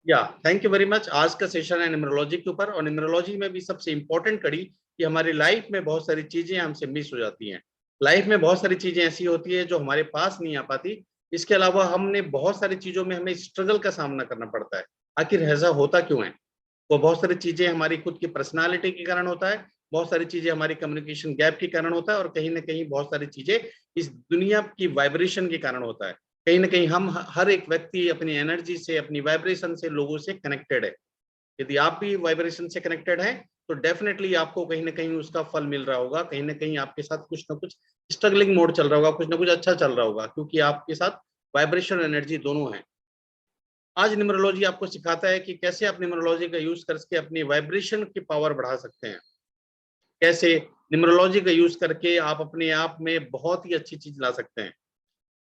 या thank you very much. आज का सेशन है न्यूमरोलॉजी के ऊपर, और न्यूमरोलॉजी में भी सबसे इंपॉर्टेंट कड़ी कि हमारी लाइफ में बहुत सारी चीजें हमसे मिस हो जाती हैं। लाइफ में बहुत सारी चीजें ऐसी होती है जो हमारे पास नहीं आ पाती। इसके अलावा हमने बहुत सारी चीजों में हमें स्ट्रगल का सामना करना पड़ता है। आखिर ऐसा होता क्यों है? वो बहुत सारी चीजें हमारी खुद की पर्सनालिटी के कारण होता है, बहुत सारी चीजें हमारी कम्युनिकेशन गैप के कारण होता है, और कहीं ना कहीं बहुत सारी चीजें इस दुनिया की वाइब्रेशन के कारण होता है। कहीं ना कहीं हम हर एक व्यक्ति अपनी एनर्जी से, अपनी वाइब्रेशन से लोगों से कनेक्टेड है। यदि आप भी वाइब्रेशन से कनेक्टेड हैं तो डेफिनेटली आपको कहीं ना कहीं उसका फल मिल रहा होगा। कहीं ना कहीं आपके साथ कुछ ना कुछ स्ट्रगलिंग मोड चल रहा होगा, कुछ ना कुछ अच्छा चल रहा होगा, क्योंकि आपके साथ वाइब्रेशन एनर्जी दोनों है। आज न्यूमरोलॉजी आपको सिखाता है कि कैसे आप न्यूमरोलॉजी का यूज करके अपनी वाइब्रेशन की पावर बढ़ा सकते हैं। कैसे न्यूमरोलॉजी का यूज करके आप अपने आप में बहुत ही अच्छी चीज ला सकते हैं।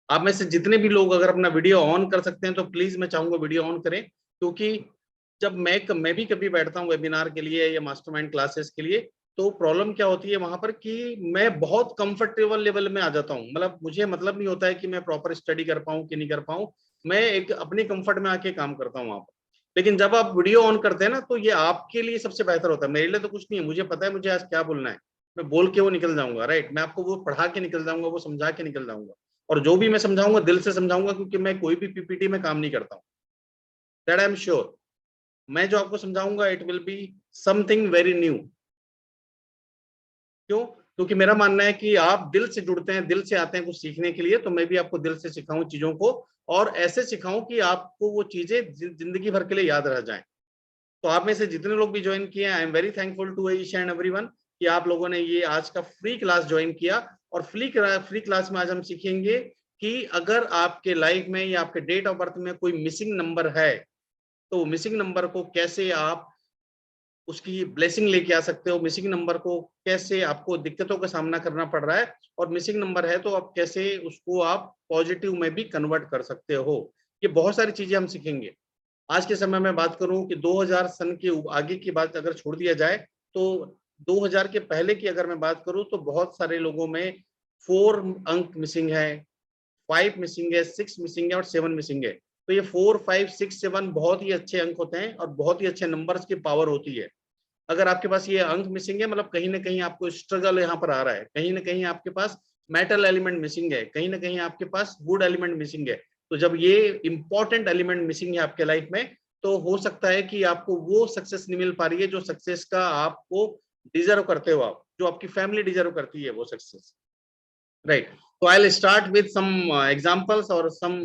आप में से जितने भी लोग अगर अपना वीडियो ऑन कर सकते हैं तो प्लीज मैं चाहूंगा वीडियो ऑन करें, क्योंकि जब मैं भी कभी बैठता हूँ वेबिनार के लिए या मास्टरमाइंड क्लासेस के लिए, तो प्रॉब्लम क्या होती है वहां पर कि मैं बहुत कंफर्टेबल लेवल में आ जाता हूँ। मतलब मुझे मतलब नहीं होता है कि मैं प्रॉपर स्टडी कर पाऊँ कि नहीं कर पाऊँ। मैं एक अपनी कंफर्ट में आके काम करता हूँ वहां पर। लेकिन जब आप वीडियो ऑन करते हैं ना, तो ये आपके लिए सबसे बेहतर होता है। मेरे लिए तो कुछ नहीं है, मुझे पता है मुझे आज क्या बोलना है, मैं बोल के वो निकल जाऊंगा। राइट, मैं आपको वो पढ़ा के निकल जाऊंगा, वो समझा के निकल जाऊंगा। और जो भी मैं समझाऊंगा दिल से समझाऊंगा, क्योंकि मैं कोई भी पीपीटी में काम नहीं करता हूँ। That I am sure. मैं जो आपको समझाऊंगा it will be something very new. क्यों? क्योंकि मेरा मानना है कि आप दिल से जुड़ते हैं, दिल से आते हैं कुछ सीखने के लिए, तो मैं भी आपको दिल से सिखाऊं चीजों को, और ऐसे सिखाऊं कि आपको वो चीजें जिंदगी भर के लिए याद रह जाएं। तो आप में से जितने लोग भी ज्वाइन किए, I am very thankful to each and everyone कि आप लोगों ने ये आज का फ्री क्लास ज्वाइन किया। और फ्री क्लास में आज हम सीखेंगे कि अगर आपके लाइफ में या आपके डेट ऑफ बर्थ में कोई मिसिंग नंबर है, तो मिसिंग नंबर को कैसे आप उसकी ब्लेसिंग लेके आ सकते हो। मिसिंग नंबर को कैसे आपको दिक्कतों का सामना करना पड़ रहा है, और मिसिंग नंबर है तो आप कैसे उसको आप पॉजिटिव में भी कन्वर्ट कर सकते हो। ये बहुत सारी चीजें हम सीखेंगे। आज के समय में बात करूं कि 2000 सन के आगे की बात अगर छोड़ दिया जाए, तो 2000 के पहले की अगर मैं बात करूं तो बहुत सारे लोगों में 4 अंक मिसिंग है, 5 मिसिंग है, 6 मिसिंग है, और 7 मिसिंग है। तो ये 4, 5, 6, 7 बहुत ही अच्छे अंक होते हैं और बहुत ही अच्छे नंबर्स की पावर होती है। अगर आपके पास ये अंक मिसिंग है, मतलब कहीं ना कहीं आपको स्ट्रगल यहाँ पर आ रहा है, कहीं ना कहीं आपके पास मेटल एलिमेंट मिसिंग है, कहीं ना कहीं आपके पास वुड एलिमेंट मिसिंग है। तो जब ये इंपॉर्टेंट एलिमेंट मिसिंग है आपके लाइफ में, तो हो सकता है कि आपको वो सक्सेस नहीं मिल पा रही है जो सक्सेस का आपको डिजर्व करते हो, आप जो आपकी फैमिली डिजर्व करती है वो सक्सेस। राइट। तो I will start with some examples और सम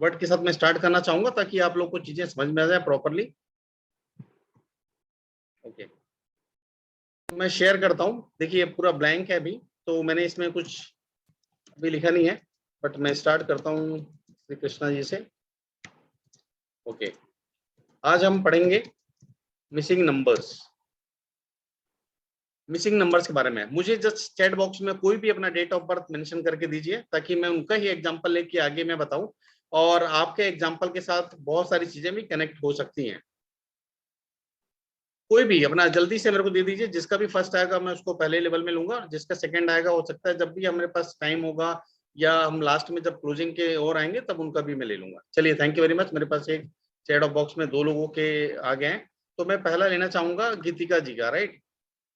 वर्ड के साथ मैं स्टार्ट करना चाहूंगा, ताकि आप लोग को चीजें समझ में आ जाए प्रॉपरली। ओके, मैं शेयर करता हूँ। देखिए पूरा ब्लैंक है अभी, तो मैंने इसमें कुछ अभी लिखा नहीं है, बट मैं स्टार्ट करता हूँ श्री कृष्णा जी से। ओके, आज हम पढ़ेंगे मिसिंग नंबर्स। मिसिंग नंबर्स के बारे में मुझे जस्ट चैट बॉक्स में कोई भी अपना डेट ऑफ बर्थ मेंशन करके दीजिए, ताकि मैं उनका ही एग्जांपल लेके आगे मैं बताऊं, और आपके एग्जांपल के साथ बहुत सारी चीजें भी कनेक्ट हो सकती हैं। कोई भी अपना जल्दी से मेरे को दे दीजिए। जिसका भी फर्स्ट आएगा मैं उसको पहले लेवल में लूंगा, जिसका सेकंड आएगा हो सकता है जब भी हमारे पास टाइम होगा या हम लास्ट में जब क्लोजिंग के और आएंगे तब उनका भी मैं ले लूंगा। चलिए, थैंक यू वेरी मच। मेरे पास एक चैट ऑफ बॉक्स में 2 लोगों के आ गए हैं, तो मैं पहला लेना चाहूंगा गीतिका जी का। राइट,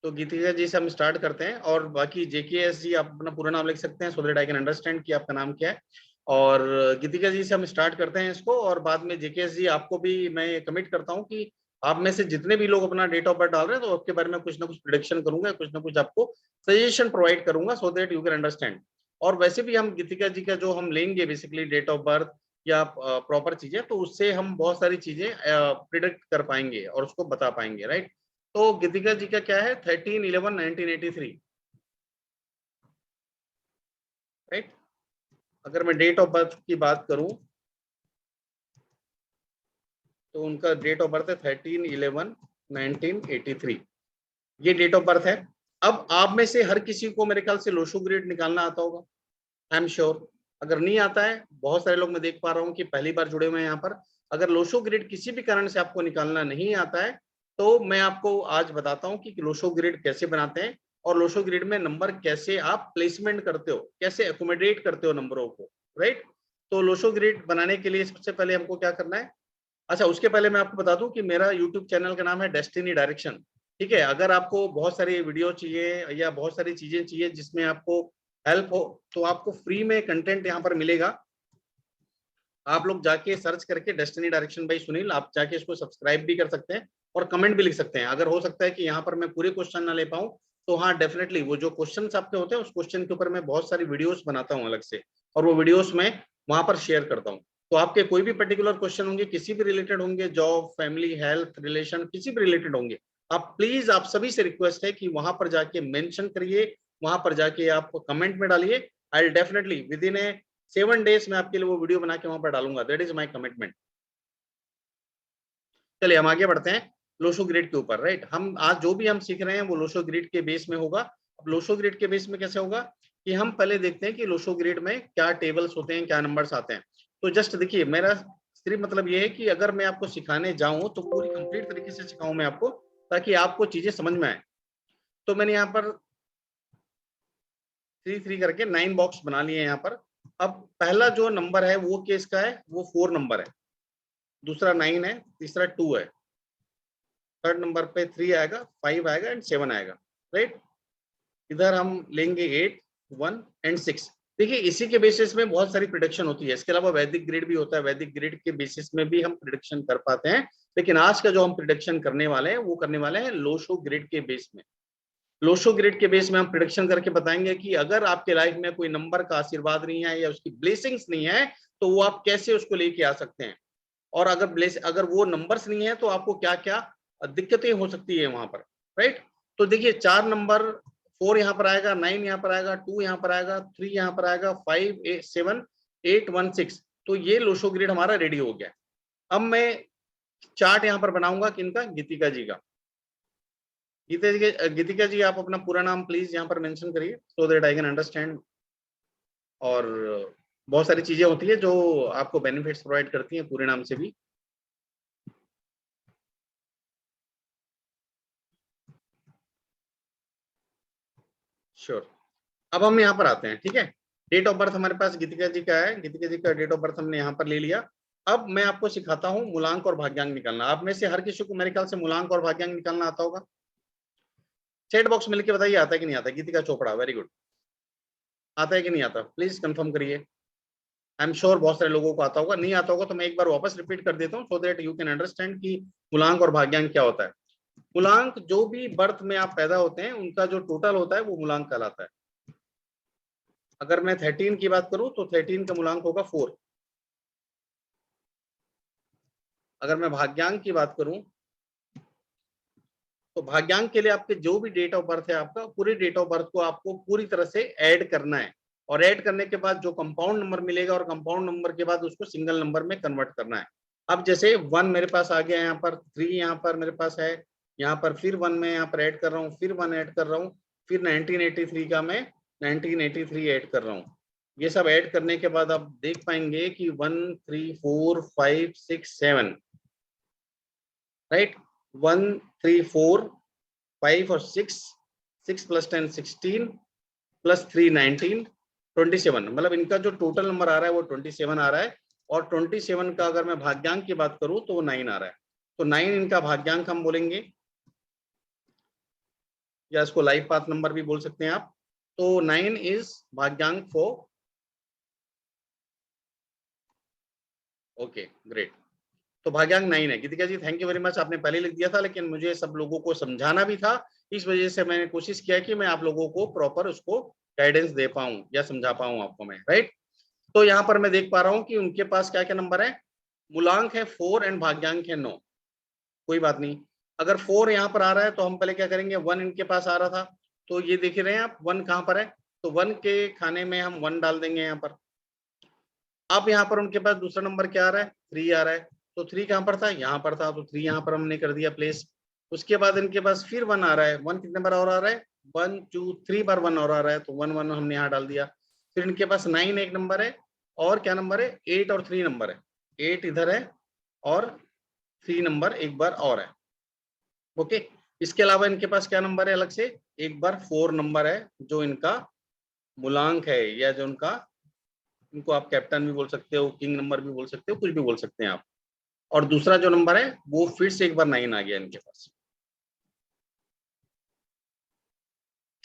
तो गीतिका जी से हम स्टार्ट करते हैं, और बाकी जेकेएस जी आप अपना पूरा नाम लिख सकते हैं so that I can understand कि आपका नाम क्या है। और गीतिका जी से हम स्टार्ट करते हैं इसको, और बाद में जेकेएस जी आपको भी मैं कमिट करता हूँ कि आप में से जितने भी लोग अपना डेट ऑफ बर्थ डाल रहे हैं तो आपके बारे में कुछ ना कुछ प्रिडिक्शन करूंगा, कुछ ना कुछ आपको सजेशन प्रोवाइड करूंगा so that you can understand. और वैसे भी हम गीतिका जी का जो हम लेंगे बेसिकली डेट ऑफ बर्थ या प्रॉपर चीजें, तो उससे हम बहुत सारी चीजें प्रिडिक्ट कर पाएंगे और उसको बता पाएंगे। राइट, तो गीतिका जी का क्या है? 13/11/1983। राइट, अगर मैं डेट ऑफ बर्थ की बात करूं तो उनका डेट ऑफ बर्थ है 13/11/1983। ये डेट ऑफ बर्थ है। अब आप में से हर किसी को मेरे ख्याल से लोशो ग्रेड निकालना आता होगा, आई एम श्योर। अगर नहीं आता है, बहुत सारे लोग मैं देख पा रहा हूँ कि पहली बार जुड़े हुए हैं यहाँ पर, अगर लोशो ग्रेड किसी भी कारण से आपको निकालना नहीं आता है, तो मैं आपको आज बताता हूँ कि लोशो ग्रेड कैसे बनाते हैं, और लोशो ग्रेड में नंबर कैसे आप प्लेसमेंट करते हो, कैसे एकोमोडेट करते हो नंबरों को। राइट, तो लोशो ग्रेड बनाने के लिए सबसे पहले हमको क्या करना है? अच्छा, उसके पहले मैं आपको बता दूं कि मेरा यूट्यूब चैनल का नाम है डेस्टिनी डायरेक्शन। ठीक है, अगर आपको बहुत सारी वीडियो चाहिए या बहुत सारी चीजें चाहिए जिसमें आपको हेल्प हो, तो आपको फ्री में कंटेंट यहाँ पर मिलेगा। आप लोग जाके सर्च करके डेस्टिनी डायरेक्शन बाय सुनील, आप जाके इसको सब्सक्राइब भी कर सकते हैं और कमेंट भी लिख सकते हैं। अगर हो सकता है कि यहाँ पर मैं पूरे क्वेश्चन ना ले पाऊँ, तो हाँ डेफिनेटली वो जो क्वेश्चन आपके होते हैं उस क्वेश्चन के ऊपर मैं बहुत सारी वीडियोस बनाता हूँ अलग से, और वो वीडियोस में वहां पर शेयर करता हूँ। तो आपके कोई भी पर्टिकुलर क्वेश्चन होंगे, किसी भी रिलेटेड होंगे, जॉब, फैमिली, हेल्थ, रिलेशन, किसी भी रिलेटेड होंगे, आप प्लीज, आप सभी से रिक्वेस्ट है कि वहां पर जाके मेंशन करिए, वहां पर जाके आप कमेंट में डालिए। I definitely with in A 7 days में आपके लिए वो वीडियो बना के वहां पर डालूंगा। That is my commitment. चलिए हम आगे बढ़ते हैं लोशो ग्रिड के ऊपर। राइट, हम आज जो भी हम सीख रहे हैं वो लोशो ग्रिड के बेस में होगा। अब लोशो ग्रिड के बेस में कैसे होगा कि हम पहले देखते हैं कि लोशो ग्रिड में क्या टेबल्स होते हैं, क्या नंबर्स आते हैं। तो जस्ट देखिए, मेरा सिर्फ मतलब ये है कि अगर मैं आपको सिखाने जाऊं तो पूरी कंप्लीट तरीके से सिखाऊं मैं आपको, ताकि आपको चीजें समझ में आए। तो मैंने यहाँ पर 3 3 करके 9 बॉक्स बना लिए यहाँ पर। अब पहला जो नंबर है वो किसका है, वो 4 नंबर है, दूसरा 9 है, तीसरा 2 है, थर्ड नंबर पे 3 आएगा, 5 आएगा एंड 7 आएगा। राइट, इधर हम लेंगे 8, 1 एंड 6। देखिए, इसी के बेसिस में बहुत सारी प्रिडिक्शन होती है। इसके अलावा वैदिक ग्रिड भी होता है, वैदिक ग्रिड के बेसिस में भी हम प्रिडिक्शन कर पाते हैं। लेकिन आज का जो हम प्रिडिक्शन करने वाले हैं वो करने वाले हैं लोशो ग्रिड के बेस में। लोशो ग्रिड के बेस में हम प्रिडिक्शन करके बताएंगे कि अगर आपके लाइफ में कोई नंबर का आशीर्वाद नहीं है या उसकी ब्लेसिंग्स नहीं है, तो वो आप कैसे उसको लेके आ सकते हैं। और अगर वो नंबर्स नहीं है तो आपको क्या क्या दिक्कतें हो सकती है वहां पर। राइट, तो देखिए 4 नंबर, 4 यहाँ पर आएगा, 9 यहाँ पर आएगा, 2 यहाँ पर आएगा, 3 यहाँ पर आएगा, 5 7 8 1 6। तो ये लोशो ग्रिड हमारा रेडी हो गया। अब मैं चार्ट यहाँ पर बनाऊंगा किनका, गीतिका जी का। गीतिका जी, आप अपना पूरा नाम प्लीज यहाँ पर मेंशन करिए, so that I can understand. और बहुत सारी चीजें होती है जो आपको बेनिफिट्स प्रोवाइड करती हैं पूरे नाम से भी। श्योर। अब हम यहाँ पर आते हैं। ठीक है, डेट ऑफ बर्थ हमारे पास गीतिका जी का है, गीतिका जी का डेट ऑफ बर्थ हमने यहाँ पर ले लिया। अब मैं आपको सिखाता हूँ मूलांक और भाग्यांक निकालना। आप में से हर किसी को मेरे ख्याल से मूलांक और भाग्यांक निकालना आता होगा। चैट बॉक्स में लिख के बताइए आता है कि नहीं आता। गीतिका चोपड़ा, वेरी गुड। आता है कि नहीं आता, प्लीज कंफर्म करिए। आई एम श्योर बहुत सारे लोगों को आता होगा। नहीं आता होगा तो मैं एक बार वापस रिपीट कर देता हूँ, so that you can understand कि मूलांक और भाग्यांक क्या होता है। मूलांक, जो भी बर्थ में आप पैदा होते हैं उनका जो टोटल होता है वो मूलांक कहलाता है। अगर मैं 13 की बात करूं तो 13 का मूलांक होगा 4। अगर मैं भाग्यांक की बात करूं तो भाग्यांक के लिए आपके जो भी डेट ऑफ बर्थ है आपका, पूरी डेट ऑफ बर्थ को आपको पूरी तरह से ऐड करना है। और ऐड करने के बाद जो कंपाउंड नंबर मिलेगा, और कंपाउंड नंबर के बाद उसको सिंगल नंबर में कन्वर्ट करना है। अब जैसे 1 मेरे पास आ गया, यहाँ पर 3 यहाँ पर मेरे पास है, यहाँ पर फिर 1 में यहाँ पर ऐड कर रहा हूँ, फिर 1 ऐड कर रहा हूँ, फिर 1983 का मैं 1983 ऐड कर रहा हूँ। ये सब ऐड करने के बाद आप देख पाएंगे कि 1 3 4 5 6 7। राइट, 1 3 4 5 और 6, 6 + 10 16 + 3 19 27। मतलब इनका जो टोटल नंबर आ रहा है वो 27 आ रहा है। और 27 का अगर मैं भाग्यांक की बात करूं तो वो 9 आ रहा है। तो 9 इनका भाग्यांक हम बोलेंगे, या इसको लाइफ पाथ नंबर भी बोल सकते हैं आप। तो 9 इज भाग्यांक फॉर। Okay, great. तो भाग्यांक 9 है। गीतिका जी थैंक यू वेरी मच, आपने पहले लिख दिया था लेकिन मुझे सब लोगों को समझाना भी था, इस वजह से मैंने कोशिश किया कि मैं आप लोगों को प्रॉपर उसको गाइडेंस दे पाऊं या समझा पाऊं आपको मैं। राइट, तो यहाँ पर मैं देख पा रहा हूँ कि उनके पास क्या क्या नंबर है। मूलांक है 4 एंड भाग्यांक है 9। कोई बात नहीं, अगर 4 यहाँ पर आ रहा है तो हम पहले क्या करेंगे, 1 इनके पास आ रहा था, तो ये देख रहे हैं आप 1 कहाँ पर है, तो 1 के खाने में हम 1 डाल देंगे यहाँ पर। अब यहाँ पर उनके पास दूसरा नंबर क्या आ रहा है, 3 आ रहा है, तो 3 कहाँ पर था, यहाँ पर था, तो 3 यहाँ पर हमने कर दिया प्लेस। उसके बाद इनके पास फिर 1 आ रहा है, 1 कितने बार और आ रहा है, 1 2 3 बार 1 और आ रहा है, तो 1 1 हमने यहाँ डाल दिया। फिर इनके पास 9 एक नंबर है, और क्या नंबर है, 8 और 3 नंबर है। 8 इधर है और 3 नंबर एक बार और है। ओके, इसके अलावा इनके पास क्या नंबर है अलग से, एक बार 4 नंबर है जो इनका मूलांक है, या जो उनका, इनको आप कैप्टन भी बोल सकते हो, किंग नंबर भी बोल सकते हो, कुछ भी बोल सकते हैं आप। और दूसरा जो नंबर है वो फिर से एक बार 9 आ गया इनके पास।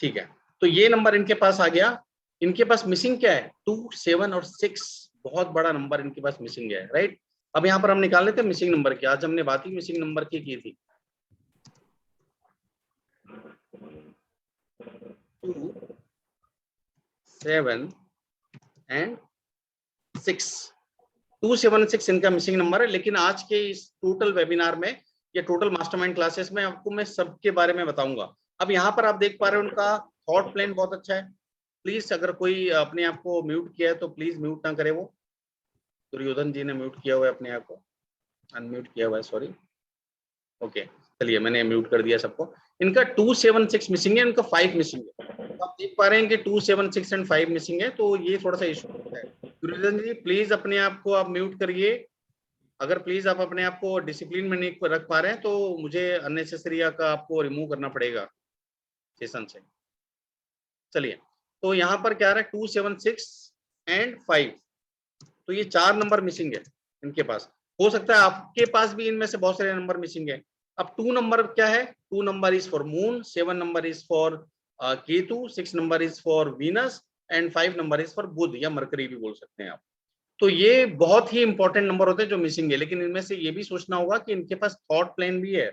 ठीक है, तो ये नंबर इनके पास आ गया। इनके पास मिसिंग क्या है, 2, 7 और 6, बहुत बड़ा नंबर इनके पास मिसिंग है, राइट। अब यहाँ पर हम निकाल लेते हैं मिसिंग नंबर की। आज हमने बात ही मिसिंग नंबर की थी। 2, 7 एंड 6, 2, 7, 6 इनका मिसिंग नंबर है। लेकिन आज के इस टोटल वेबिनार में या टोटल मास्टरमाइंड क्लासेस में आपको मैं सबके बारे में बताऊंगा। अब यहाँ पर आप देख पा रहे हो उनका थॉट प्लान बहुत अच्छा है। प्लीज अगर कोई अपने आप को म्यूट किया है तो प्लीज म्यूट ना करे। वो दुर्योधन जी ने म्यूट किया हुआ है अपने आप को, अनम्यूट किया हुआ है, सॉरी। ओके, चलिए मैंने म्यूट कर दिया सबको। इनका 2, 7, 6 मिसिंग है, इनका 5 मिसिंग है। तो आप देख पा रहे हैं कि 2, 7, 6 एंड 5 मिसिंग है, तो ये थोड़ा सा इशू है। दुर्योधन जी प्लीज अपने आप को आप म्यूट करिए। अगर प्लीज आप अपने आप को डिसिप्लिन में नहीं रख पा रहे हैं तो मुझे अननेसेसरी का आपको रिमूव करना पड़ेगा सेशन से। चलिए, तो यहाँ पर क्या रहा है, 2, 7, 6 एंड 5, तो ये 4 नंबर मिसिंग है इनके पास। हो सकता है आपके पास भी इनमें से बहुत सारे नंबर मिसिंग है। अब 2 नंबर क्या है, 2 number is for moon, 7 number is for Ketu, 6 number is for Venus and 5 number is for Budh या मरकरी भी बोल सकते हैं आप। तो ये बहुत ही इंपॉर्टेंट नंबर होते हैं जो मिसिंग है। लेकिन इनमें से ये भी सोचना होगा कि इनके पास थॉट प्लेन भी है।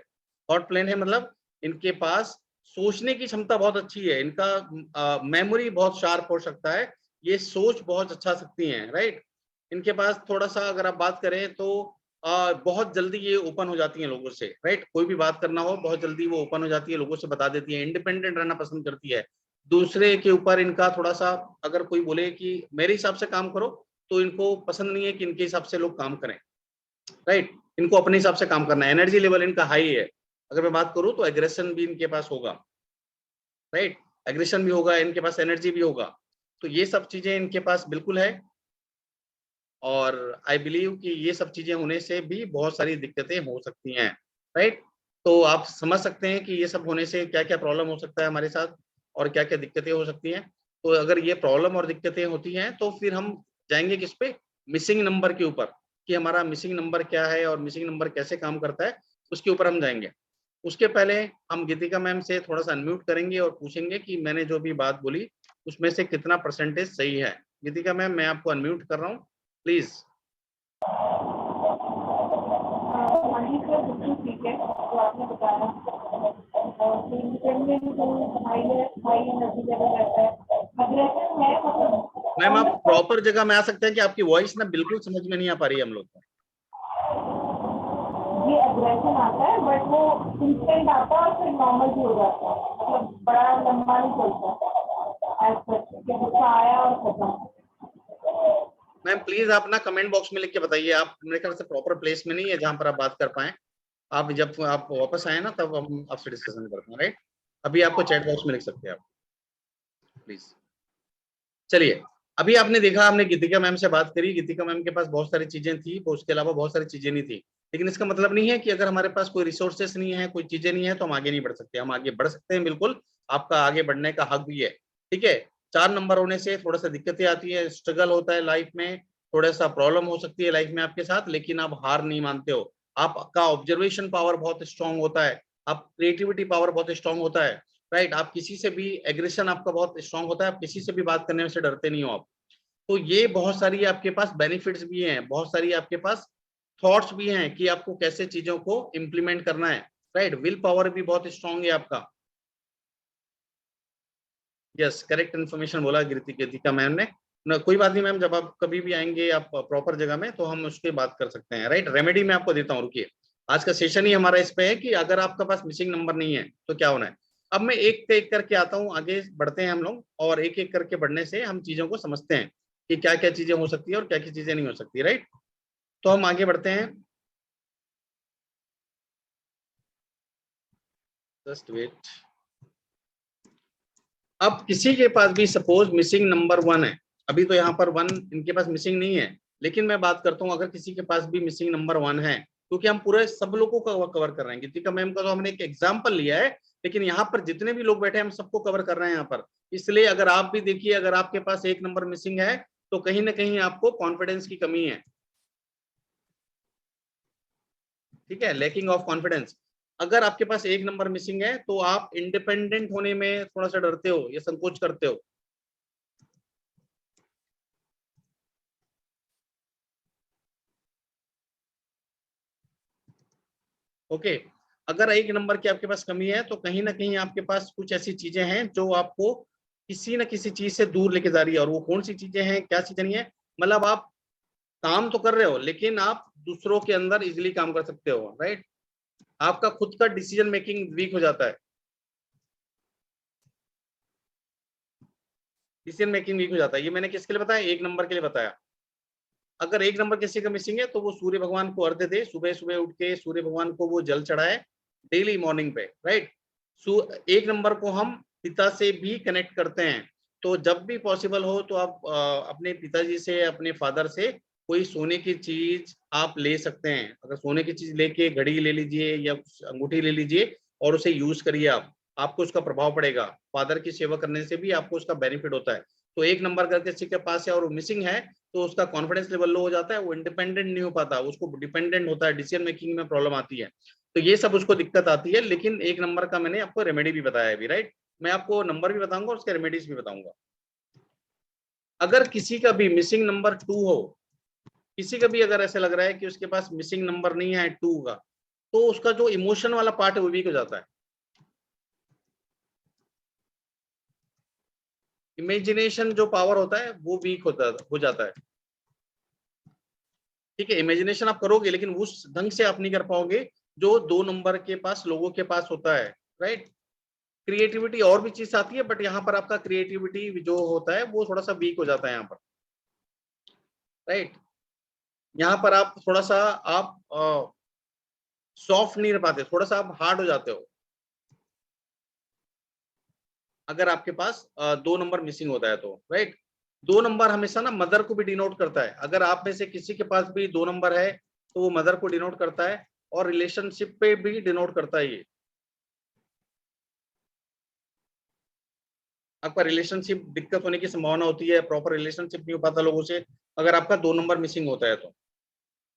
थॉट प्लेन है मतलब इनके पास सोचने की क्षमता बहुत अच्छी है, इनका मेमोरी बहुत शार्प हो सकता है, ये सोच बहुत अच्छा सकती हैं, राइट। इनके पास थोड़ा सा अगर आप बात करें तो बहुत जल्दी ये ओपन हो जाती हैं लोगों से, राइट। कोई भी बात करना हो बहुत जल्दी वो ओपन हो जाती है, लोगों से बता देती है, इंडिपेंडेंट रहना पसंद करती है। दूसरे के ऊपर इनका थोड़ा सा, अगर कोई बोले कि मेरे हिसाब से काम करो, तो इनको पसंद नहीं है कि इनके हिसाब से लोग काम करें, राइट। इनको अपने हिसाब से काम करना है। एनर्जी लेवल इनका हाई है। अगर मैं बात करूं तो एग्रेशन भी इनके पास होगा, राइट। एग्रेशन भी होगा इनके पास, एनर्जी भी होगा। तो ये सब चीजें इनके पास बिल्कुल है। और आई बिलीव कि ये सब चीजें होने से भी बहुत सारी दिक्कतें हो सकती हैं, राइट। तो आप समझ सकते हैं कि ये सब होने से क्या क्या प्रॉब्लम हो सकता है हमारे साथ और क्या क्या दिक्कतें हो सकती हैं। तो अगर ये प्रॉब्लम और दिक्कतें होती हैं तो फिर हम जाएंगे किस पे, मिसिंग नंबर के ऊपर, कि हमारा मिसिंग नंबर क्या है और मिसिंग नंबर कैसे काम करता है, उसके ऊपर हम जाएंगे। उसके पहले हम गीतिका मैम से थोड़ा सा अनम्यूट करेंगे और पूछेंगे कि मैंने जो भी बात बोली उसमें से कितना परसेंटेज सही है। गीतिका मैम, मैं आपको अनम्यूट कर रहा हूँ, प्लीज। बिल्कुल ठीक है जो आपने बताया। इंडिपेंडेंट हाई एनर्जी लेवल रहता है, अग्रेसिव है मतलब। मैम आप प्रॉपर जगह में आ सकते हैं कि आपकी वॉइस ना बिल्कुल समझ में नहीं आ पा रही है हम लोग को। ये अग्रेशन आता है बट वो इंस्टेंट आता है और फिर नॉर्मल भी हो जाता है, मतलब बड़ा लंबा नहीं चलता। ऐसा गुस्सा आया और खत्म। मैम प्लीज आप ना कमेंट बॉक्स में लिख के बताइए। आप मेरे ख्याल से प्रॉपर प्लेस में नहीं है जहां पर आप बात कर पाए। आप जब आप वापस आए ना तब हम आपसे डिस्कशन करते हैं, राइट। अभी आपको चैट बॉक्स में लिख सकते हैं आप, प्लीज। चलिए, अभी आपने देखा, हमने गीतिका मैम से बात करी। गीतिका मैम के पास बहुत सारी चीजें थी, उसके अलावा बहुत सारी चीजें नहीं थी। लेकिन इसका मतलब नहीं है कि अगर हमारे पास कोई रिसोर्सेस नहीं है, कोई चीजें नहीं है, तो हम आगे नहीं बढ़ सकते। हम आगे बढ़ सकते हैं, बिल्कुल। आपका आगे बढ़ने का हक भी है, ठीक है। 4 नंबर होने से थोड़ा सा दिक्कतें आती है, स्ट्रगल होता है लाइफ में, थोड़ा सा प्रॉब्लम हो सकती है लाइफ में आपके साथ, लेकिन आप हार नहीं मानते हो। आपका ऑब्जर्वेशन पावर बहुत स्ट्रांग होता है, आप क्रिएटिविटी पावर बहुत स्ट्रांग होता है, राइट। आप किसी से भी, एग्रेशन आपका बहुत स्ट्रांग होता है, आप किसी से भी बात करने से डरते नहीं हो आप। तो ये बहुत सारी आपके पास बेनिफिट्स भी हैं, बहुत सारी आपके पास थॉट्स भी हैं कि आपको कैसे चीजों को इम्प्लीमेंट करना है, राइट। विल पावर भी बहुत स्ट्रांग है आपका। यस, करेक्ट इन्फॉर्मेशन बोला गीतिका मैम ने ना। कोई बात नहीं मैम, जब आप कभी भी आएंगे आप प्रॉपर जगह में तो हम उसके बात कर सकते हैं, राइट। रेमेडी मैं आपको देता हूँ, रुकिए। आज का सेशन ही हमारा इस पे है कि अगर आपका पास मिसिंग नंबर नहीं है तो क्या होना है। अब मैं एक एक करके आता हूँ, आगे बढ़ते हैं हम लोग, और एक एक करके बढ़ने से हम चीजों को समझते हैं कि क्या क्या चीजें हो सकती है और क्या क्या चीजें नहीं हो सकती, राइट। तो हम आगे बढ़ते हैं, जस्ट वेट। अब किसी के पास भी सपोज मिसिंग नंबर 1 है, अभी तो यहाँ पर 1 इनके पास मिसिंग नहीं है, लेकिन मैं बात करता हूँ अगर किसी के पास भी मिसिंग नंबर 1 है, क्योंकि हम पूरे सब लोगों को कवर कर रहे हैं। गीतिका मैम का तो हमने एक एग्जाम्पल लिया है, लेकिन यहाँ पर जितने भी लोग बैठे हैं हम सबको कवर कर रहे हैं यहाँ पर। इसलिए अगर आप भी देखिए, अगर आपके पास 1 नंबर मिसिंग है तो कहीं ना कहीं आपको कॉन्फिडेंस की कमी है। ठीक है, लैकिंग ऑफ कॉन्फिडेंस। अगर आपके पास एक नंबर मिसिंग है तो आप इंडिपेंडेंट होने में थोड़ा सा डरते हो या संकोच करते हो। ओके, अगर एक नंबर की आपके पास कमी है तो कहीं ना कहीं आपके पास कुछ ऐसी चीजें हैं जो आपको किसी न किसी चीज से दूर लेके जा रही है। और वो कौन सी चीजें हैं, क्या चीजें नहीं है, मतलब आप काम तो कर रहे हो लेकिन आप दूसरों के अंदर इजिली काम कर सकते हो, राइट। आपका खुद का डिसीजन मेकिंग वीक हो जाता है, डिसीजन मेकिंग वीक हो जाता है। ये मैंने किसके लिए बताया, एक नंबर के लिए बताया। अगर एक नंबर किसी का मिसिंग है तो वो सूर्य भगवान को अर्घ्य दे, सुबह सुबह उठ के सूर्य भगवान को वो जल चढ़ाए डेली मॉर्निंग पे, राइट। एक नंबर को हम पिता से भी कनेक्ट करते हैं। तो जब भी पॉसिबल हो तो आप अपने पिताजी से, अपने फादर से कोई सोने की चीज आप ले सकते हैं। अगर सोने की चीज लेके घड़ी ले लीजिए या अंगूठी ले लीजिए और उसे यूज करिए आप, आपको उसका प्रभाव पड़ेगा। फादर की सेवा करने से भी आपको उसका बेनिफिट होता है। तो एक नंबर करके किसी के पास है और वो मिसिंग है तो उसका कॉन्फिडेंस लेवल लो हो जाता है, वो इंडिपेंडेंट नहीं हो पाता, उसको डिपेंडेंट होता है, डिसीजन मेकिंग में प्रॉब्लम आती है। तो ये सब उसको दिक्कत आती है। लेकिन एक नंबर का मैंने आपको रेमेडी भी बताया अभी, राइट। मैं आपको नंबर भी बताऊंगा और उसके रेमेडीज भी बताऊंगा। अगर किसी का भी मिसिंग नंबर 2 हो, किसी का भी अगर ऐसे लग रहा है कि उसके पास मिसिंग नंबर नहीं है 2 का, तो उसका जो इमोशन वाला पार्ट है वो वीक हो जाता है। इमेजिनेशन जो पावर होता है वो वीक हो जाता है। ठीक है, इमेजिनेशन आप करोगे लेकिन उस ढंग से आप नहीं कर पाओगे जो 2 नंबर के पास लोगों के पास होता है, राइट। क्रिएटिविटी और भी चीज आती है बट यहाँ पर आपका क्रिएटिविटी जो होता है वो थोड़ा सा वीक हो जाता है यहाँ पर, राइट। यहाँ पर आप थोड़ा सा आप सॉफ्ट नहीं रह पाते, थोड़ा सा आप हार्ड हो जाते हो अगर आपके पास 2 नंबर मिसिंग होता है तो, राइट। 2 नंबर हमेशा ना मदर को भी डिनोट करता है। अगर आप में से किसी के पास भी 2 नंबर है तो वो मदर को डिनोट करता है और रिलेशनशिप पे भी डिनोट करता है। ये आपका रिलेशनशिप दिक्कत होने की संभावना होती है, प्रॉपर रिलेशनशिप नहीं हो पाता लोगों से अगर आपका 2 नंबर मिसिंग होता है तो,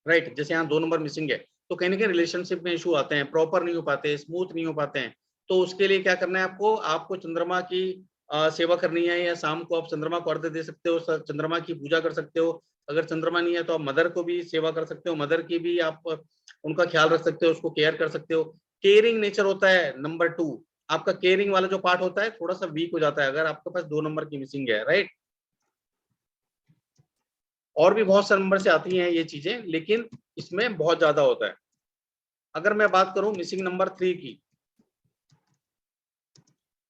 राइट। जैसे यहाँ 2 नंबर मिसिंग है तो कहीं ना कहीं रिलेशनशिप में इशू आते हैं, प्रॉपर नहीं हो पाते, स्मूथ नहीं हो पाते हैं। तो उसके लिए क्या करना है आपको, आपको चंद्रमा की सेवा करनी है या शाम को आप चंद्रमा को अर्घ्य दे सकते हो, चंद्रमा की पूजा कर सकते हो। अगर चंद्रमा नहीं है तो आप मदर को भी सेवा कर सकते हो, मदर की भी आप उनका ख्याल रख सकते हो, उसको केयर कर सकते हो। केयरिंग नेचर होता है नंबर 2, आपका केयरिंग वाला जो पार्ट होता है थोड़ा सा वीक हो जाता है अगर आपके पास 2 नंबर की मिसिंग है, राइट। और भी बहुत सारे नंबर से आती हैं ये चीजें लेकिन इसमें बहुत ज्यादा होता है। अगर मैं बात करूं मिसिंग नंबर 3 की,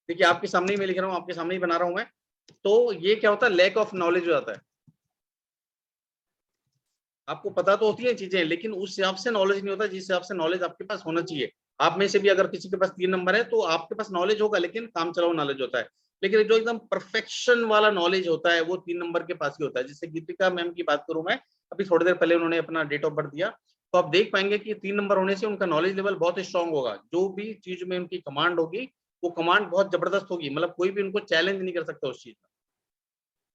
देखिए आपके सामने ही मैं लिख रहा हूं, आपके सामने ही बना रहा हूं मैं। तो ये क्या होता है, लैक ऑफ नॉलेज हो जाता है। आपको पता तो होती है चीजें लेकिन उस हिसाब से नॉलेज नहीं होता जिस हिसाब से नॉलेज आपके पास होना चाहिए। आप में से भी अगर किसी के पास 3 नंबर है तो आपके पास नॉलेज होगा लेकिन काम चलाओ नॉलेज होता है। लेकिन जो एकदम परफेक्शन वाला नॉलेज होता है वो 3 नंबर के पास ही होता है। जैसे गीतिका मैम की बात करूं मैं, अभी थोड़ी देर पहले उन्होंने अपना डेट ऑफ बर्थ दिया, तो आप देख पाएंगे कि 3 नंबर होने से उनका नॉलेज लेवल बहुत स्ट्रांग होगा। जो भी चीज में उनकी कमांड होगी वो कमांड बहुत जबरदस्त होगी, मतलब कोई भी उनको चैलेंज नहीं कर सकता उस चीज में।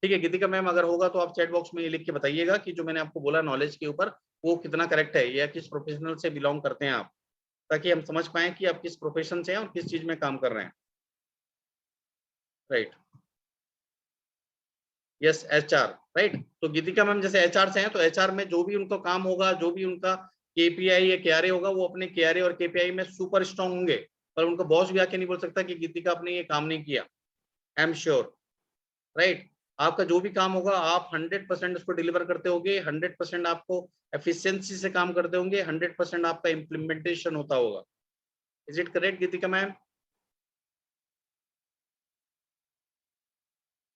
ठीक है गीतिका मैम, अगर होगा तो आप चैट बॉक्स में ये लिख के बताइएगा कि जो मैंने आपको बोला नॉलेज के ऊपर वो कितना करेक्ट है या किस प्रोफेशनल से बिलोंग करते हैं आप, ताकि हम समझ पाए कि आप किस प्रोफेशन से हैं और किस चीज में काम कर रहे हैं, राइट। Yes, HR, right. तो गीतिका मैम जैसे एचआर से हैं तो एचआर में जो भी उनका काम होगा, जो भी उनका केपीआई या केआरए होगा, वो अपने केआरए और केपीआई में सुपर स्ट्रांग होंगे। पर उनका बॉस भी आके नहीं बोल सकता कि गीतिका आपने ये काम नहीं किया। I am sure, right. आपका जो भी काम होगा आप 100% उसको डिलीवर करते होंगे, 100% आपको एफिशिएंसी से काम करते होंगे, 100% आपका इम्प्लीमेंटेशन होता होगा। Is it correct Geetika ma'am?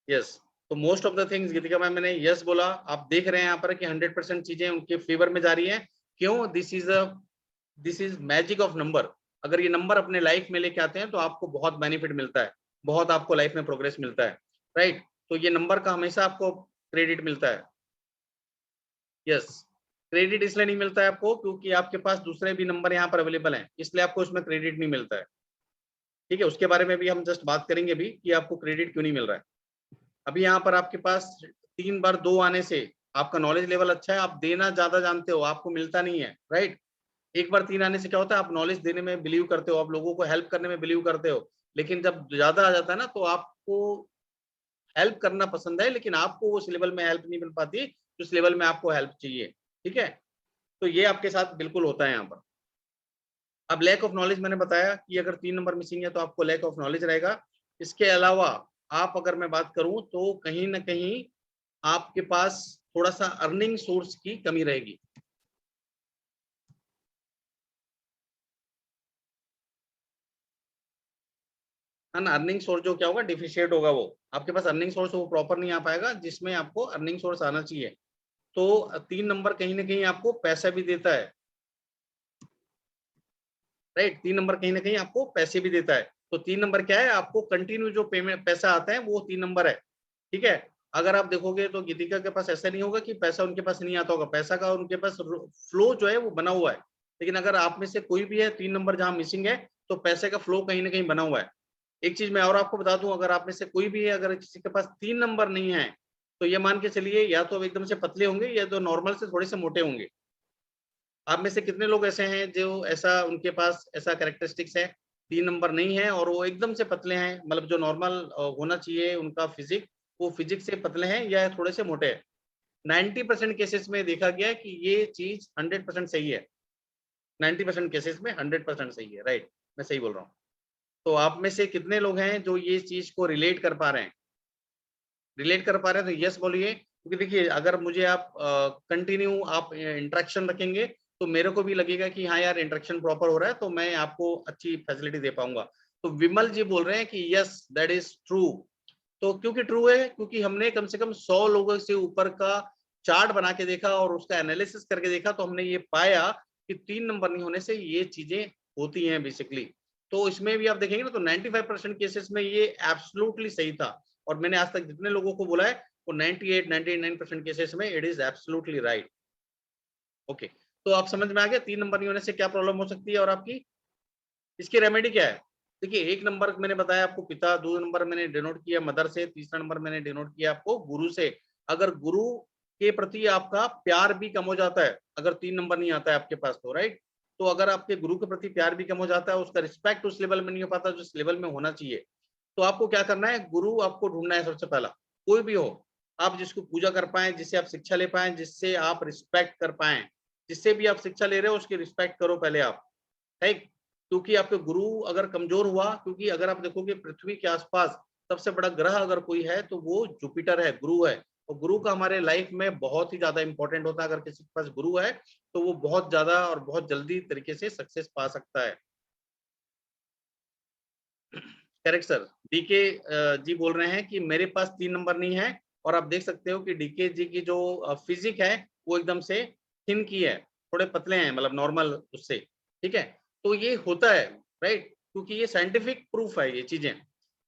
Yes. तो most of the things Geetika ma'am मैंने यस बोला, आप देख रहे हैं यहाँ पर कि 100% चीजें उनके फेवर में जा रही हैं। क्यों? This is magic of number. अगर ये नंबर अपने लाइफ में लेके आते हैं तो आपको बहुत बेनिफिट मिलता है, बहुत आपको लाइफ में प्रोग्रेस मिलता है, राइट। तो ये नंबर का हमेशा आपको क्रेडिट मिलता है। यस, क्रेडिट इसलिए नहीं मिलता है आपको क्योंकि आपके पास दूसरे भी नंबर यहाँ पर अवेलेबल हैं, इसलिए आपको उसमें क्रेडिट नहीं मिलता है। ठीक है, उसके बारे में भी हम जस्ट बात करेंगे भी कि आपको क्रेडिट क्यों नहीं मिल रहा है। अभी यहाँ पर आपके पास 3 बार 2 आने से आपका नॉलेज लेवल अच्छा है, आप देना ज्यादा जानते हो, आपको मिलता नहीं है, राइट। एक बार 3 आने से क्या होता है, आप नॉलेज देने में बिलीव करते हो, आप लोगों को हेल्प करने में बिलीव करते हो, लेकिन जब ज्यादा आ जाता है ना तो आपको हेल्प करना पसंद है, लेकिन आपको उस लेवल में हेल्प नहीं मिल पाती जिस लेवल में आपको हेल्प चाहिए। ठीक है, तो ये आपके साथ बिल्कुल होता है यहाँ पर। अब लैक ऑफ नॉलेज मैंने बताया कि अगर 3 नंबर मिसिंग है तो आपको लैक ऑफ नॉलेज रहेगा। इसके अलावा आप अगर मैं बात करूं तो कहीं ना कहीं आपके पास थोड़ा सा अर्निंग सोर्स की कमी रहेगी। है ना, अर्निंग सोर्स जो क्या होगा, डिफिशिएट होगा, वो आपके पास अर्निंग सोर्स वो प्रॉपर नहीं आ पाएगा जिसमें आपको अर्निंग सोर्स आना चाहिए। तो 3 नंबर कहीं ना कहीं आपको पैसा भी देता है, राइट। 3 नंबर कहीं ना कहीं आपको पैसे भी देता है। तो 3 नंबर क्या है, आपको कंटिन्यू जो पेमेंट पैसा आता है वो 3 नंबर है। ठीक है, अगर आप देखोगे तो गीतिका के पास ऐसा नहीं होगा कि पैसा उनके पास नहीं आता होगा, पैसा का उनके पास फ्लो जो है वो बना हुआ है। लेकिन अगर आप में से कोई भी है 3 नंबर जहां मिसिंग है, तो पैसे का फ्लो कहीं ना कहीं बना हुआ है। एक चीज मैं और आपको बता दूं, अगर आप में से कोई भी है, अगर किसी के पास 3 नंबर नहीं है, तो ये मान के चलिए या तो एकदम से पतले होंगे या तो नॉर्मल से थोड़े से मोटे होंगे। आप में से कितने लोग ऐसे हैं जो ऐसा उनके पास ऐसा कैरेक्टरिस्टिक्स है, 3 नंबर नहीं है और वो एकदम से पतले हैं, मतलब जो नॉर्मल होना चाहिए उनका फिजिक, वो फिजिक से पतले हैं या थोड़े से मोटे हैं। 90% केसेस में देखा गया कि ये चीज 100% सही है। 90% केसेस में 100% सही है, राइट, मैं सही बोल रहा हूँ। तो आप में से कितने लोग हैं जो ये चीज को रिलेट कर पा रहे हैं? रिलेट कर पा रहे हैं तो यस बोलिए, क्योंकि देखिए अगर मुझे आप कंटिन्यू आप इंटरेक्शन रखेंगे तो मेरे को भी लगेगा कि हाँ यार इंटरेक्शन प्रॉपर हो रहा है, तो मैं आपको अच्छी फैसिलिटी दे पाऊंगा। तो विमल जी बोल रहे हैं कि यस दैट इज ट्रू। तो क्योंकि ट्रू है, क्योंकि हमने कम से कम 100 लोगों से ऊपर का चार्ट बना के देखा और उसका एनालिसिस करके देखा, तो हमने ये पाया कि 3 नंबर नहीं होने से ये चीजें होती हैं बेसिकली। तो इसमें भी आप देखेंगे ना तो 95% केसेस में ये एब्सोल्युटली सही था। और मैंने आज तक जितने लोगों को बोला है वो 98-99% केसेस में it is absolutely right. Okay, तो आप समझ में आ गया 3 नंबर नहीं होने से क्या प्रॉब्लम हो सकती है और आपकी इसकी रेमेडी क्या है। देखिए, 1 नंबर मैंने बताया आपको पिता, 2 नंबर मैंने डिनोट किया मदर से, तीसरा नंबर मैंने डिनोट किया आपको गुरु से। अगर गुरु के प्रति आपका प्यार भी कम हो जाता है, अगर 3 नंबर नहीं आता है आपके पास तो, राइट। तो अगर आपके गुरु के प्रति प्यार भी कम हो जाता है, उसका रिस्पेक्ट उस लेवल में नहीं हो पाता जिस लेवल में होना चाहिए, तो आपको क्या करना है, गुरु आपको ढूंढना है सबसे पहला। कोई भी हो, आप जिसको पूजा कर पाए, जिससे आप शिक्षा ले पाए, जिससे आप रिस्पेक्ट कर पाए, जिससे भी आप शिक्षा ले रहे हो उसकी रिस्पेक्ट करो पहले आप, राइट। क्योंकि आपके गुरु अगर कमजोर हुआ, क्योंकि अगर आप देखोगे पृथ्वी के आसपास सबसे बड़ा ग्रह अगर कोई है तो वो जुपिटर है, गुरु है। और गुरु का हमारे लाइफ में बहुत ही ज्यादा इंपॉर्टेंट होता है। अगर किसी के पास गुरु है तो वो बहुत ज्यादा और बहुत जल्दी तरीके से सक्सेस पा सकता है। Correct sir. डीके जी बोल रहे हैं कि मेरे पास 3 नंबर नहीं है, और आप देख सकते हो कि डीके जी की जो फिजिक है वो एकदम से थिन की है, थोड़े पतले हैं, मतलब नॉर्मल उससे। ठीक है, तो ये होता है, राइट, क्योंकि ये साइंटिफिक प्रूफ है ये चीजें।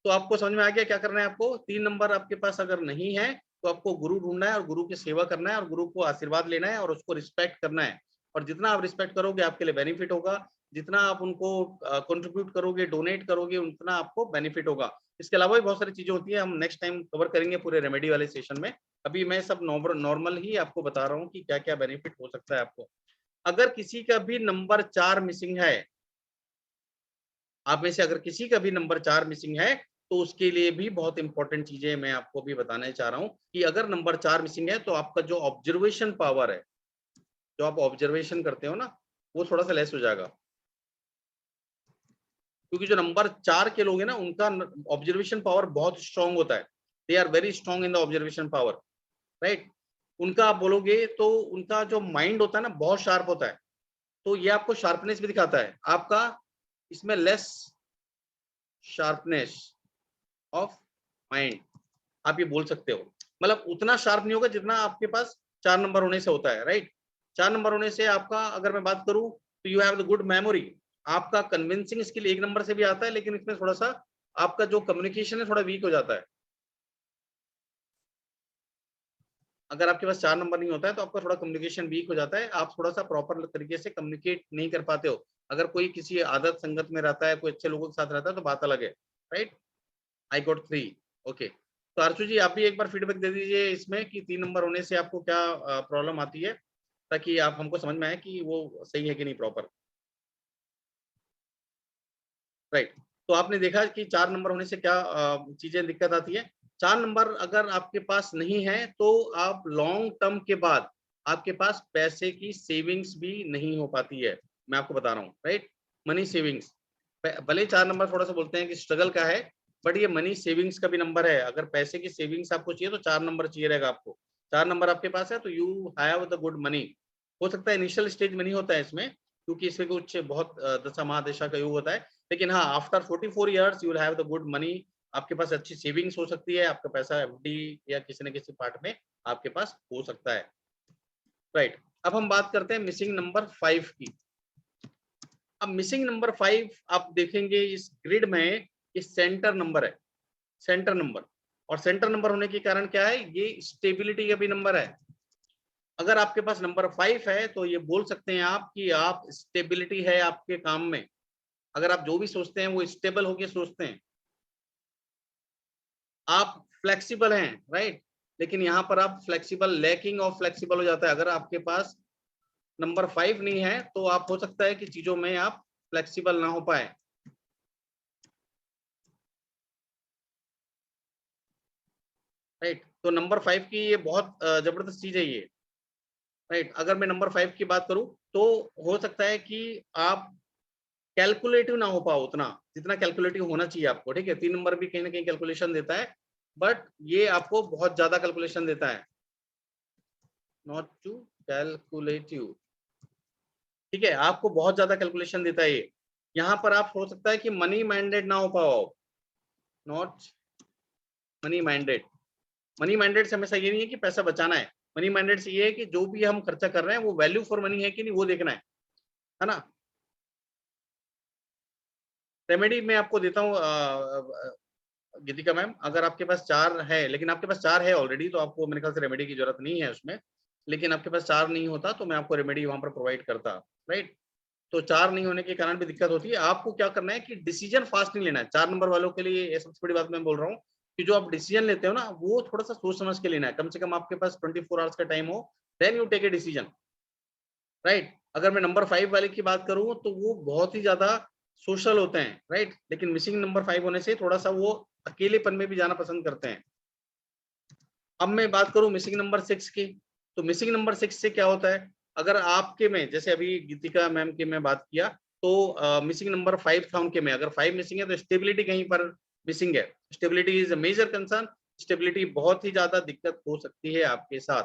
तो आपको समझ में आ गया क्या करना है आपको। 3 नंबर आपके पास अगर नहीं है तो आपको गुरु ढूंढना है और गुरु की सेवा करना है और गुरु को आशीर्वाद लेना है और उसको रिस्पेक्ट करना है। और जितना आप रिस्पेक्ट करोगे आपके लिए बेनिफिट होगा, जितना आप उनको कंट्रीब्यूट करोगे, डोनेट करोगे, उतना आपको बेनिफिट होगा। इसके अलावा भी बहुत सारी चीजें होती है, हम नेक्स्ट टाइम कवर करेंगे पूरे रेमेडी वाले सेशन में। अभी मैं सब नॉर्मल ही आपको बता रहा हूँ कि क्या क्या बेनिफिट हो सकता है आपको। अगर किसी का भी नंबर 4 मिसिंग है, आप में से अगर किसी का भी नंबर 4 मिसिंग है, तो उसके लिए भी बहुत इंपॉर्टेंट चीजें मैं आपको भी बताना चाह रहा हूँ कि अगर नंबर 4 मिसिंग है तो आपका जो ऑब्जर्वेशन पावर है, जो आप ऑब्जर्वेशन करते हो ना, वो थोड़ा सा लेस हो जाएगा। क्योंकि जो नंबर 4 के लोग हैं ना, उनका ऑब्जर्वेशन पावर बहुत स्ट्रांग होता है। They are very strong in the observation power, right. उनका आप बोलोगे तो उनका जो माइंड होता है ना बहुत शार्प होता है। तो ये आपको शार्पनेस भी दिखाता है आपका, इसमें लेस शार्पनेस ऑफ माइंड, आप ये बोल सकते हो। मतलब उतना शार्प नहीं होगा जितना आपके पास 4 नंबर होने से होता है, राइट। 4 नंबर होने से आपका अगर मैं बात करूं तो you have the good memory. आपका कन्विंसिंग स्किल 1 नंबर से भी आता है, लेकिन इसमें थोड़ा सा आपका जो कम्युनिकेशन है थोड़ा वीक हो जाता है। अगर आपके पास 4 नंबर नहीं होता है तो आपका थोड़ा कम्युनिकेशन वीक हो जाता है, आप थोड़ा सा प्रॉपर तरीके से कम्युनिकेट नहीं कर पाते हो। अगर कोई किसी आदत संगत में रहता है, कोई अच्छे लोगों के साथ रहता है तो बात अलग है, राइट। I got 3। ओके, तो अर्चू जी आप भी एक बार फीडबैक दे दीजिए इसमें कि 3 नंबर होने से आपको क्या प्रॉब्लम आती है। ताकि आप हमको समझ में आए कि वो सही है कि नहीं प्रॉपर। राइट। तो आपने देखा कि 4 नंबर होने से क्या चीजें दिक्कत आती है। 4 नंबर अगर आपके पास नहीं है तो आप लॉन्ग टर्म के बाद आपके पास पैसे की सेविंग्स भी नहीं हो पाती है, मैं आपको बता रहा हूँ। राइट, मनी सेविंग्स, भले 4 नंबर थोड़ा सा बोलते हैं कि स्ट्रगल का है, बट ये मनी सेविंग्स का भी नंबर है। अगर पैसे की सेविंग्स आपको चाहिए तो 4 नंबर चाहिए रहेगा आपको। 4 नंबर आपके पास है तो you have the good money. हो सकता है इनिशियल स्टेज मनी होता है इसमें, क्योंकि इसमें कुछ बहुत दशा महादशा का योग होता है, लेकिन हाँ after 44 years you will have the good money. आपके पास अच्छी सेविंग्स हो सकती है, आपका पैसा एफडी या किसी न किसी पार्ट में आपके पास हो सकता है। राइट, अब हम बात करते हैं मिसिंग नंबर 5 की। अब मिसिंग नंबर 5 आप देखेंगे इस ग्रिड में, ये सेंटर नंबर है, सेंटर नंबर। और सेंटर नंबर होने के कारण क्या है, ये स्टेबिलिटी का भी नंबर है। अगर आपके पास नंबर 5 है तो ये बोल सकते हैं आप कि आप स्टेबिलिटी है आपके काम में। अगर आप जो भी सोचते हैं वो स्टेबल होके सोचते हैं, आप फ्लेक्सिबल हैं। राइट, लेकिन यहाँ पर आप फ्लेक्सिबल, लैकिंग ऑफ फ्लेक्सिबल हो जाता है। अगर आपके पास नंबर 5 नहीं है तो आप हो सकता है कि चीजों में आप फ्लेक्सिबल ना हो पाए। राइट, तो नंबर 5 की ये बहुत जबरदस्त चीज है ये। राइट, अगर मैं नंबर 5 की बात करूं तो हो सकता है कि आप कैलकुलेटिव ना हो पाओ उतना जितना कैलकुलेटिव होना चाहिए आपको। ठीक है, 3 नंबर भी कहीं ना कहीं कैलकुलेशन देता है, बट ये आपको बहुत ज्यादा कैलकुलेशन देता है, नॉट टू कैलकुलेटिव। ठीक है, आपको बहुत ज्यादा कैलकुलेशन देता है ये। यहाँ पर आप हो सकता है कि मनी माइंडेड ना हो पाओ, not money minded. Money minded से हमेशा ये नहीं है कि पैसा बचाना है, मनी माइंडेड से ये है कि जो भी हम खर्चा कर रहे हैं वो वैल्यू फॉर मनी है कि नहीं वो देखना है ना। रेमेडी मैं आपको देता हूँ गीतिका मैम, अगर आपके पास 4 है, लेकिन आपके पास 4 है ऑलरेडी तो आपको मेरे ख्याल से रेमेडी की जरूरत नहीं है उसमें। लेकिन आपके पास 4 नहीं होता तो मैं आपको रेमेडी वहां पर प्रोवाइड करता। राइट, तो 4 नहीं होने के कारण भी दिक्कत होती है। आपको क्या करना है कि डिसीजन फास्ट नहीं लेना है। 4 नंबर वालों के लिए ये सबसे बड़ी बात मैं बोल रहा हूँ कि जो आप डिसीजन लेते हो ना वो थोड़ा सा सोच समझ के लेना है। कम से कम आपके पास 24 आवर्स का टाइम हो, then you take a decision. Right, अगर मैं नंबर 5 वाले की बात करूं तो वो बहुत ही ज्यादा सोशल होते हैं। राइट, लेकिन मिसिंग नंबर 5 होने से थोड़ा सा वो अकेलेपन में भी जाना पसंद करते हैं। अब मैं बात करूं मिसिंग नंबर 6 की, तो मिसिंग नंबर 6 से क्या होता है, अगर आपके में जैसे अभी गीतिका मैम की मैं बात किया तो मिसिंग नंबर 5 था उनके में, अगर 5 मिसिंग है तो स्टेबिलिटी कहीं पर मिसिंग है। Stability is a major concern, stability बहुत ही ज्यादा दिक्कत हो सकती है आपके साथ।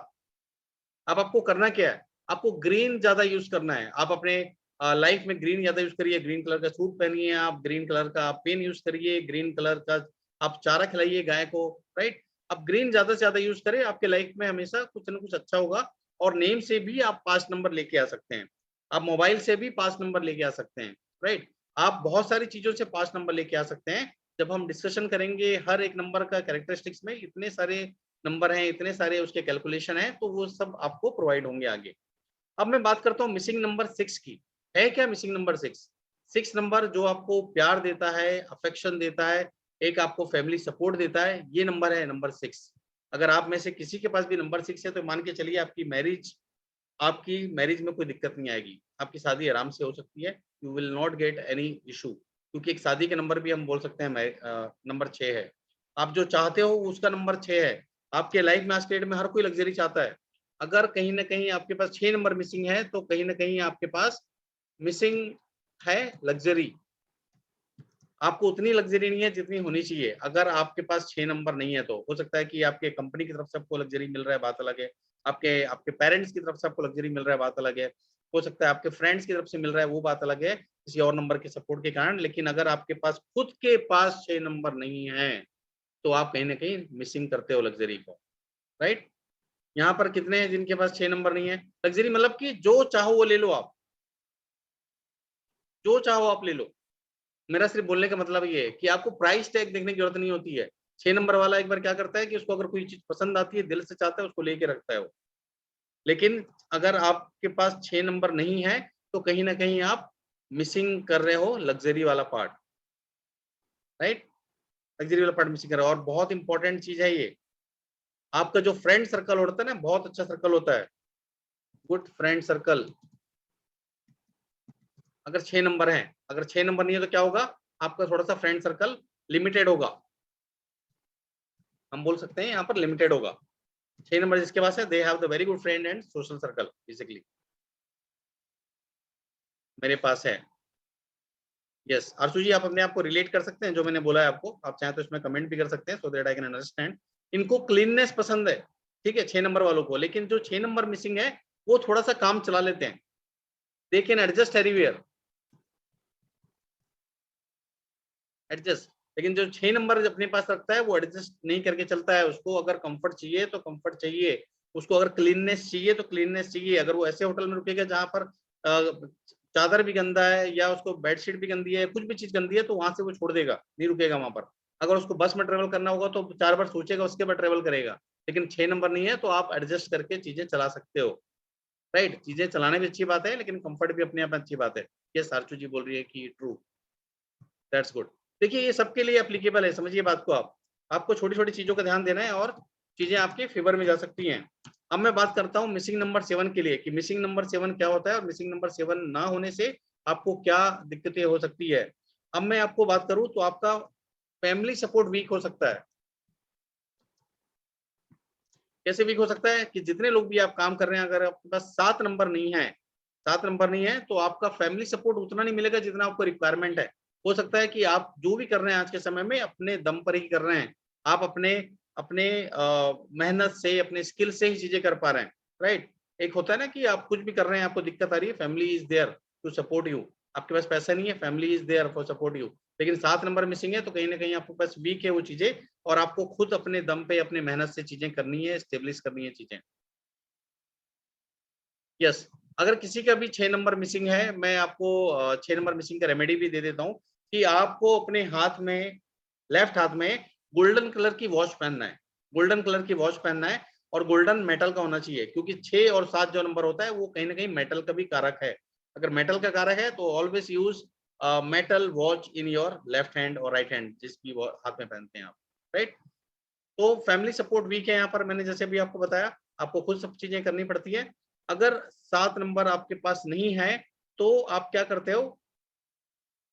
अब आपको करना क्या है, आपको ग्रीन ज्यादा यूज करना है। आप अपने लाइफ में ग्रीन ज्यादा यूज करिए, ग्रीन कलर का सूट पहनिए, आप ग्रीन कलर का पेन यूज करिए, ग्रीन कलर का आप चारा खिलाइए गाय को। राइट, अब ग्रीन ज्यादा से ज्यादा यूज करें, आपके लाइफ में हमेशा कुछ ना कुछ अच्छा होगा। और नेम से भी आप 5 नंबर लेके आ सकते हैं, आप मोबाइल से भी 5 नंबर लेके आ सकते हैं। राइट, आप बहुत सारी चीजों से 5 नंबर लेके आ सकते हैं। जब हम डिस्कशन करेंगे हर एक नंबर का कैरेक्टरिस्टिक्स में, इतने सारे नंबर हैं, इतने सारे उसके कैलकुलेशन हैं, तो वो सब आपको प्रोवाइड होंगे आगे। अब मैं बात करता हूँ मिसिंग नंबर 6 की। है क्या मिसिंग नंबर 6? 6 नंबर जो आपको प्यार देता है, अफेक्शन देता है, एक आपको फैमिली सपोर्ट देता है, ये नंबर है नंबर 6। अगर आप में से किसी के पास भी नंबर 6 है तो मान के चलिए आपकी मैरिज में कोई दिक्कत नहीं आएगी, आपकी शादी आराम से हो सकती है। You will not get any issue, क्योंकि एक शादी के नंबर भी हम बोल सकते हैं नंबर 6 है। आप जो चाहते हो उसका नंबर 6 है। आपके लाइफ में आज के डेट में हर कोई लग्जरी चाहता है। अगर कहीं ना कहीं आपके पास 6 नंबर मिसिंग है तो कहीं ना कहीं आपके पास मिसिंग है लग्जरी। आपको उतनी लग्जरी नहीं है जितनी होनी चाहिए। अगर आपके पास 6 नंबर नहीं है तो हो सकता है कि आपके कंपनी की तरफ से आपको लग्जरी मिल रहा है, बात अलग है। आपके आपके पेरेंट्स की तरफ से आपको लग्जरी मिल रहा है, बात अलग है। हो सकता है आपके फ्रेंड्स की तरफ से मिल रहा है, वो बात अलग है, किसी और नंबर के सपोर्ट के कारण। लेकिन अगर आपके पास खुद के पास 6 नंबर नहीं है तो आप कहीं ना कहीं मिसिंग करते हो लग्जरी को। राइट, यहाँ पर कितने हैं जिनके पास 6 नंबर नहीं है? लग्जरी मतलब कि जो चाहो वो ले लो आप, जो चाहो आप ले लो। मेरा सिर्फ बोलने का मतलब ये है कि आपको प्राइस टैग देखने की जरूरत नहीं होती है। 6 नंबर वाला एक बार क्या करता है कि उसको अगर कोई चीज पसंद आती है, दिल से चाहता है, उसको लेके रखता है वो। लेकिन अगर आपके पास 6 नंबर नहीं है तो कहीं ना कहीं आप मिसिंग कर रहे हो लग्जरी वाला पार्ट। राइट, लग्जरी वाला पार्ट मिसिंग कर रहे हो। और बहुत इंपॉर्टेंट चीज है ये, आपका जो फ्रेंड सर्कल होता है ना, बहुत अच्छा सर्कल होता है। Good friend circle. अगर 6 नंबर है, अगर 6 नंबर नहीं है तो क्या होगा, आपका थोड़ा सा फ्रेंड सर्कल लिमिटेड होगा, हम बोल सकते हैं यहाँ पर लिमिटेड होगा। 6 नंबर जिसके पास है, they have the very good friend and social circle basically, मेरे पास है। यस आरसू जी, आप अपने आप को रिलेट कर सकते हैं जो मैंने बोला है आपको, आप चाहें तो इसमें कमेंट भी कर सकते हैं, so that I can understand. इनको क्लीननेस पसंद है, ठीक है 6 नंबर वालों को, लेकिन जो 6 नंबर मिसिंग है वो थोड़ा सा काम चला लेते हैं, they can adjust everywhere, adjust. लेकिन जो 6 नंबर अपने पास रखता है वो एडजस्ट नहीं करके चलता है, उसको अगर कंफर्ट चाहिए तो कंफर्ट चाहिए, उसको अगर क्लीननेस चाहिए तो क्लीननेस चाहिए। अगर वो ऐसे होटल में रुकेगा जहां पर चादर भी गंदा है या उसको बेडशीट भी गंदी है, कुछ भी चीज गंदी है, तो वहां से वो छोड़ देगा, नहीं रुकेगा वहां पर। अगर उसको बस में ट्रेवल करना होगा तो 4 बार सोचेगा, उसके बाद ट्रेवल करेगा। लेकिन 6 नंबर नहीं है तो आप एडजस्ट करके चीजें चला सकते हो, राइट। चीजें चलाने भी अच्छी बात है, लेकिन कंफर्ट भी अपने आप में अच्छी बात है। ये सारचू जी बोल रही है कि ट्रू, दैट्स गुड। देखिए ये सबके लिए एप्लीकेबल है, समझिए बात को आप, आपको छोटी छोटी चीजों का ध्यान देना है और चीजें आपके फेवर में जा सकती हैं। अब मैं बात करता हूँ मिसिंग नंबर 7 के लिए, कि मिसिंग नंबर 7 क्या होता है और मिसिंग नंबर 7 ना होने से आपको क्या दिक्कतें हो सकती है। अब मैं आपको बात करूं तो आपका फैमिली सपोर्ट वीक हो सकता है। कैसे वीक हो सकता है, कि जितने लोग भी आप काम कर रहे हैं, अगर आपके पास 7 नंबर नहीं है, 7 नंबर नहीं है, तो आपका फैमिली सपोर्ट उतना नहीं मिलेगा जितना आपको रिक्वायरमेंट है। हो सकता है कि आप जो भी कर रहे हैं आज के समय में अपने दम पर ही कर रहे हैं, आप अपने अपने मेहनत से, अपने स्किल से ही चीजें कर पा रहे हैं, राइट। एक होता है ना कि आप कुछ भी कर रहे हैं, आपको दिक्कत आ रही है, family is there to support you, आपके पास पैसा नहीं है, family is there for support you. लेकिन 7 नंबर मिसिंग है तो कहीं ना कहीं आपके पास वीक है वो चीजें, और आपको खुद अपने दम पे अपने मेहनत से चीजें करनी है, स्टेब्लिश करनी है चीजें। यस, अगर किसी का भी 6 नंबर मिसिंग है, मैं आपको 6 नंबर मिसिंग का रेमेडी भी दे देता हूँ, कि आपको अपने हाथ में, लेफ्ट हाथ में गोल्डन कलर की वॉच पहनना है, गोल्डन कलर की वॉच पहनना है, और गोल्डन मेटल का होना चाहिए, क्योंकि 6 और 7 जो नंबर होता है वो कहीं ना कहीं मेटल का भी कारक है। अगर मेटल का कारक है तो always use metal watch in your left hand और राइट हैंड, जिस भी हाथ में पहनते हैं आप, राइट। तो फैमिली सपोर्ट वीक है यहाँ पर, मैंने जैसे भी आपको बताया, आपको खुद सब चीजें करनी पड़ती है। अगर 7 नंबर आपके पास नहीं है तो आप क्या करते हो,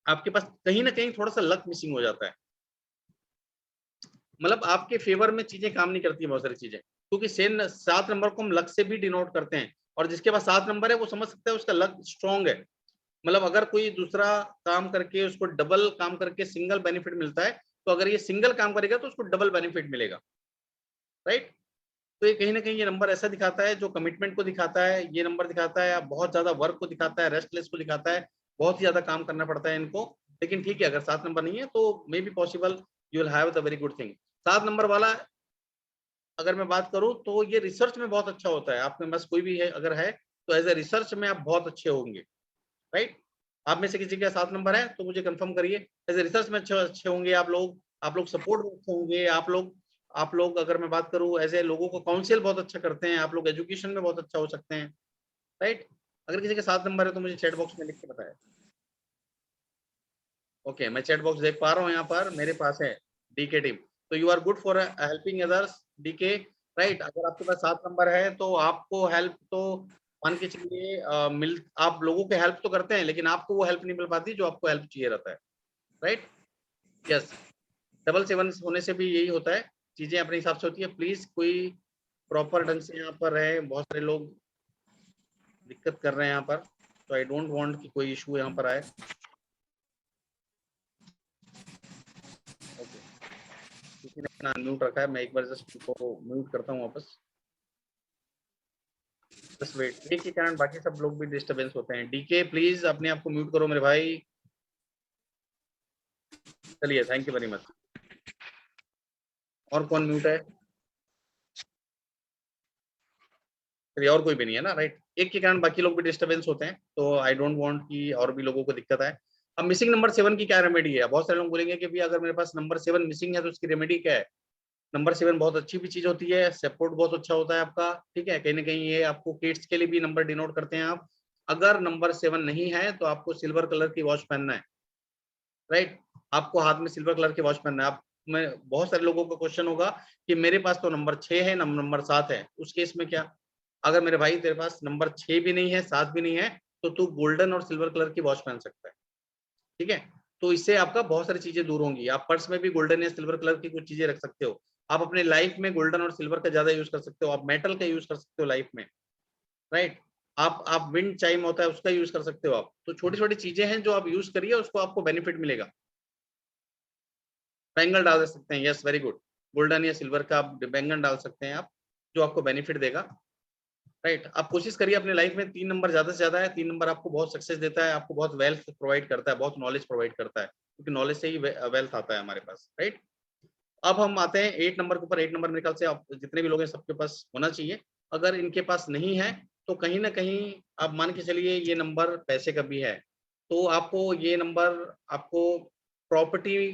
आपके पास कहीं ना कहीं थोड़ा सा लक मिसिंग हो जाता है, मतलब आपके फेवर में चीजें काम नहीं करती बहुत सारी चीजें, क्योंकि 7 नंबर को हम लक से भी डिनोट करते हैं, और जिसके पास 7 नंबर है वो समझ सकता है उसका लक स्ट्रॉन्ग है। मतलब अगर कोई दूसरा काम करके उसको डबल काम करके सिंगल बेनिफिट मिलता है, तो अगर ये सिंगल काम करेगा तो उसको डबल बेनिफिट मिलेगा, राइट। तो ये कहीं ना कहीं ये नंबर ऐसा दिखाता है जो कमिटमेंट को दिखाता है, ये नंबर दिखाता है बहुत ज्यादा वर्क को दिखाता है, रेस्टलेस को दिखाता है, बहुत ही ज्यादा काम करना पड़ता है इनको। लेकिन ठीक है, अगर 7 नंबर नहीं है तो may be possible you will have the very good thing. 7 number वाला, अगर मैं बात करूं तो ये रिसर्च में बहुत अच्छा होता है, आपके पास कोई भी है अगर है तो एज ए रिसर्च में आप बहुत अच्छे होंगे, राइट। आप में से किसी का 7 नंबर है तो मुझे कंफर्म करिए, एज ए रिसर्च में अच्छे अच्छे होंगे आप लोग, आप लोग सपोर्ट में अच्छे होंगे, आप लोग अगर मैं बात करूं एज ए लोगों को काउंसिल बहुत अच्छा करते हैं, आप लोग एजुकेशन में बहुत अच्छा हो सकते हैं, राइट। अगर किसी के 7 नंबर है तो मुझे चैट बॉक्स में लिख के बताएं। ओके, मैं चैट बॉक्स देख पा रहा हूँ यहाँ पर, मेरे पास है डीके टीम, तो you are good for helping others DK, right. अगर आपके पास 7 नंबर है तो आपको हेल्प तो मान के चलिए मिल, आप लोगों के हेल्प तो करते हैं, लेकिन आपको वो हेल्प नहीं मिल पाती जो आपको हेल्प चाहिए रहता है, राइट। यस, 777 होने से भी यही होता है, चीजें अपने हिसाब से होती है। प्लीज कोई प्रॉपर ढंग से यहाँ पर रहे, बहुत सारे लोग दिक्कत कर रहे हैं यहाँ पर, तो आई डोंट वांट कि कोई इशू यहाँ पर आए। ओके, किसी ने अपना अनम्यूट रखा है, मैं एक बार जस्ट उसको म्यूट करता हूँ वापस, जस्ट वेट। एक के कारण बाकी सब लोग भी डिस्टरबेंस होते हैं। डीके प्लीज अपने आप को म्यूट करो मेरे भाई, चलिए थैंक यू वेरी मच। और कौन म्यूट है, चलिए और कोई भी नहीं है ना, राइट। एक के कारण बाकी लोग भी डिस्टरबेंस होते हैं, तो आई डोंट वांट कि और भी लोगों को दिक्कत आए। अब मिसिंग नंबर 7 की क्या रेमेडी है, बहुत सारे लोग बोलेंगे कि भी अगर मेरे पास नंबर 7 मिसिंग है तो उसकी रेमेडी क्या है। नंबर 7 बहुत अच्छी भी चीज होती है, सपोर्ट बहुत अच्छा होता है आपका, ठीक है, कहीं ना कहीं ये आपको किड्स के लिए भी नंबर डिनोट करते हैं आप। अगर नंबर 7 नहीं है तो आपको सिल्वर कलर की वॉच पहनना है, राइट। आपको हाथ में सिल्वर कलर की वॉच पहनना है। आप में बहुत सारे लोगों का क्वेश्चन होगा कि मेरे पास तो नंबर 6 है, नंबर 7 है, उस केस में क्या। अगर मेरे भाई तेरे पास नंबर 6 भी नहीं है, 7 भी नहीं है, तो तू गोल्डन और सिल्वर कलर की वॉच पहन सकता है, ठीक है। तो इससे आपका बहुत सारी चीजें दूर होंगी। आप पर्स में भी गोल्डन या सिल्वर कलर की कुछ चीजें रख सकते हो। आप अपने लाइफ में गोल्डन और सिल्वर का ज्यादा यूज कर सकते हो, आप मेटल का यूज कर सकते हो लाइफ में, राइट। आप विंड चाइम होता है उसका यूज कर सकते हो आप। तो छोटी छोटी चीजें हैं जो आप यूज करिए, उसको आपको बेनिफिट मिलेगा। बैंगल डाल सकते हैं, यस वेरी गुड। गोल्डन या सिल्वर का आप बैंगल डाल सकते हैं आप, जो आपको बेनिफिट देगा, राइट। आप कोशिश करिए अपने लाइफ में 3 नंबर ज्यादा से ज्यादा है। 3 नंबर आपको बहुत सक्सेस देता है, आपको बहुत वेल्थ प्रोवाइड करता है, बहुत नॉलेज प्रोवाइड करता है, क्योंकि नॉलेज से ही वेल्थ आता है हमारे पास, राइट। अब हम आते हैं 8 नंबर के ऊपर। 8 नंबर मेरे ख्याल से आप जितने भी लोग हैं सबके पास होना चाहिए। अगर इनके पास नहीं है तो कहीं ना कहीं आप मान के चलिए ये नंबर पैसे का भी है, तो आपको ये नंबर, आपको प्रॉपर्टी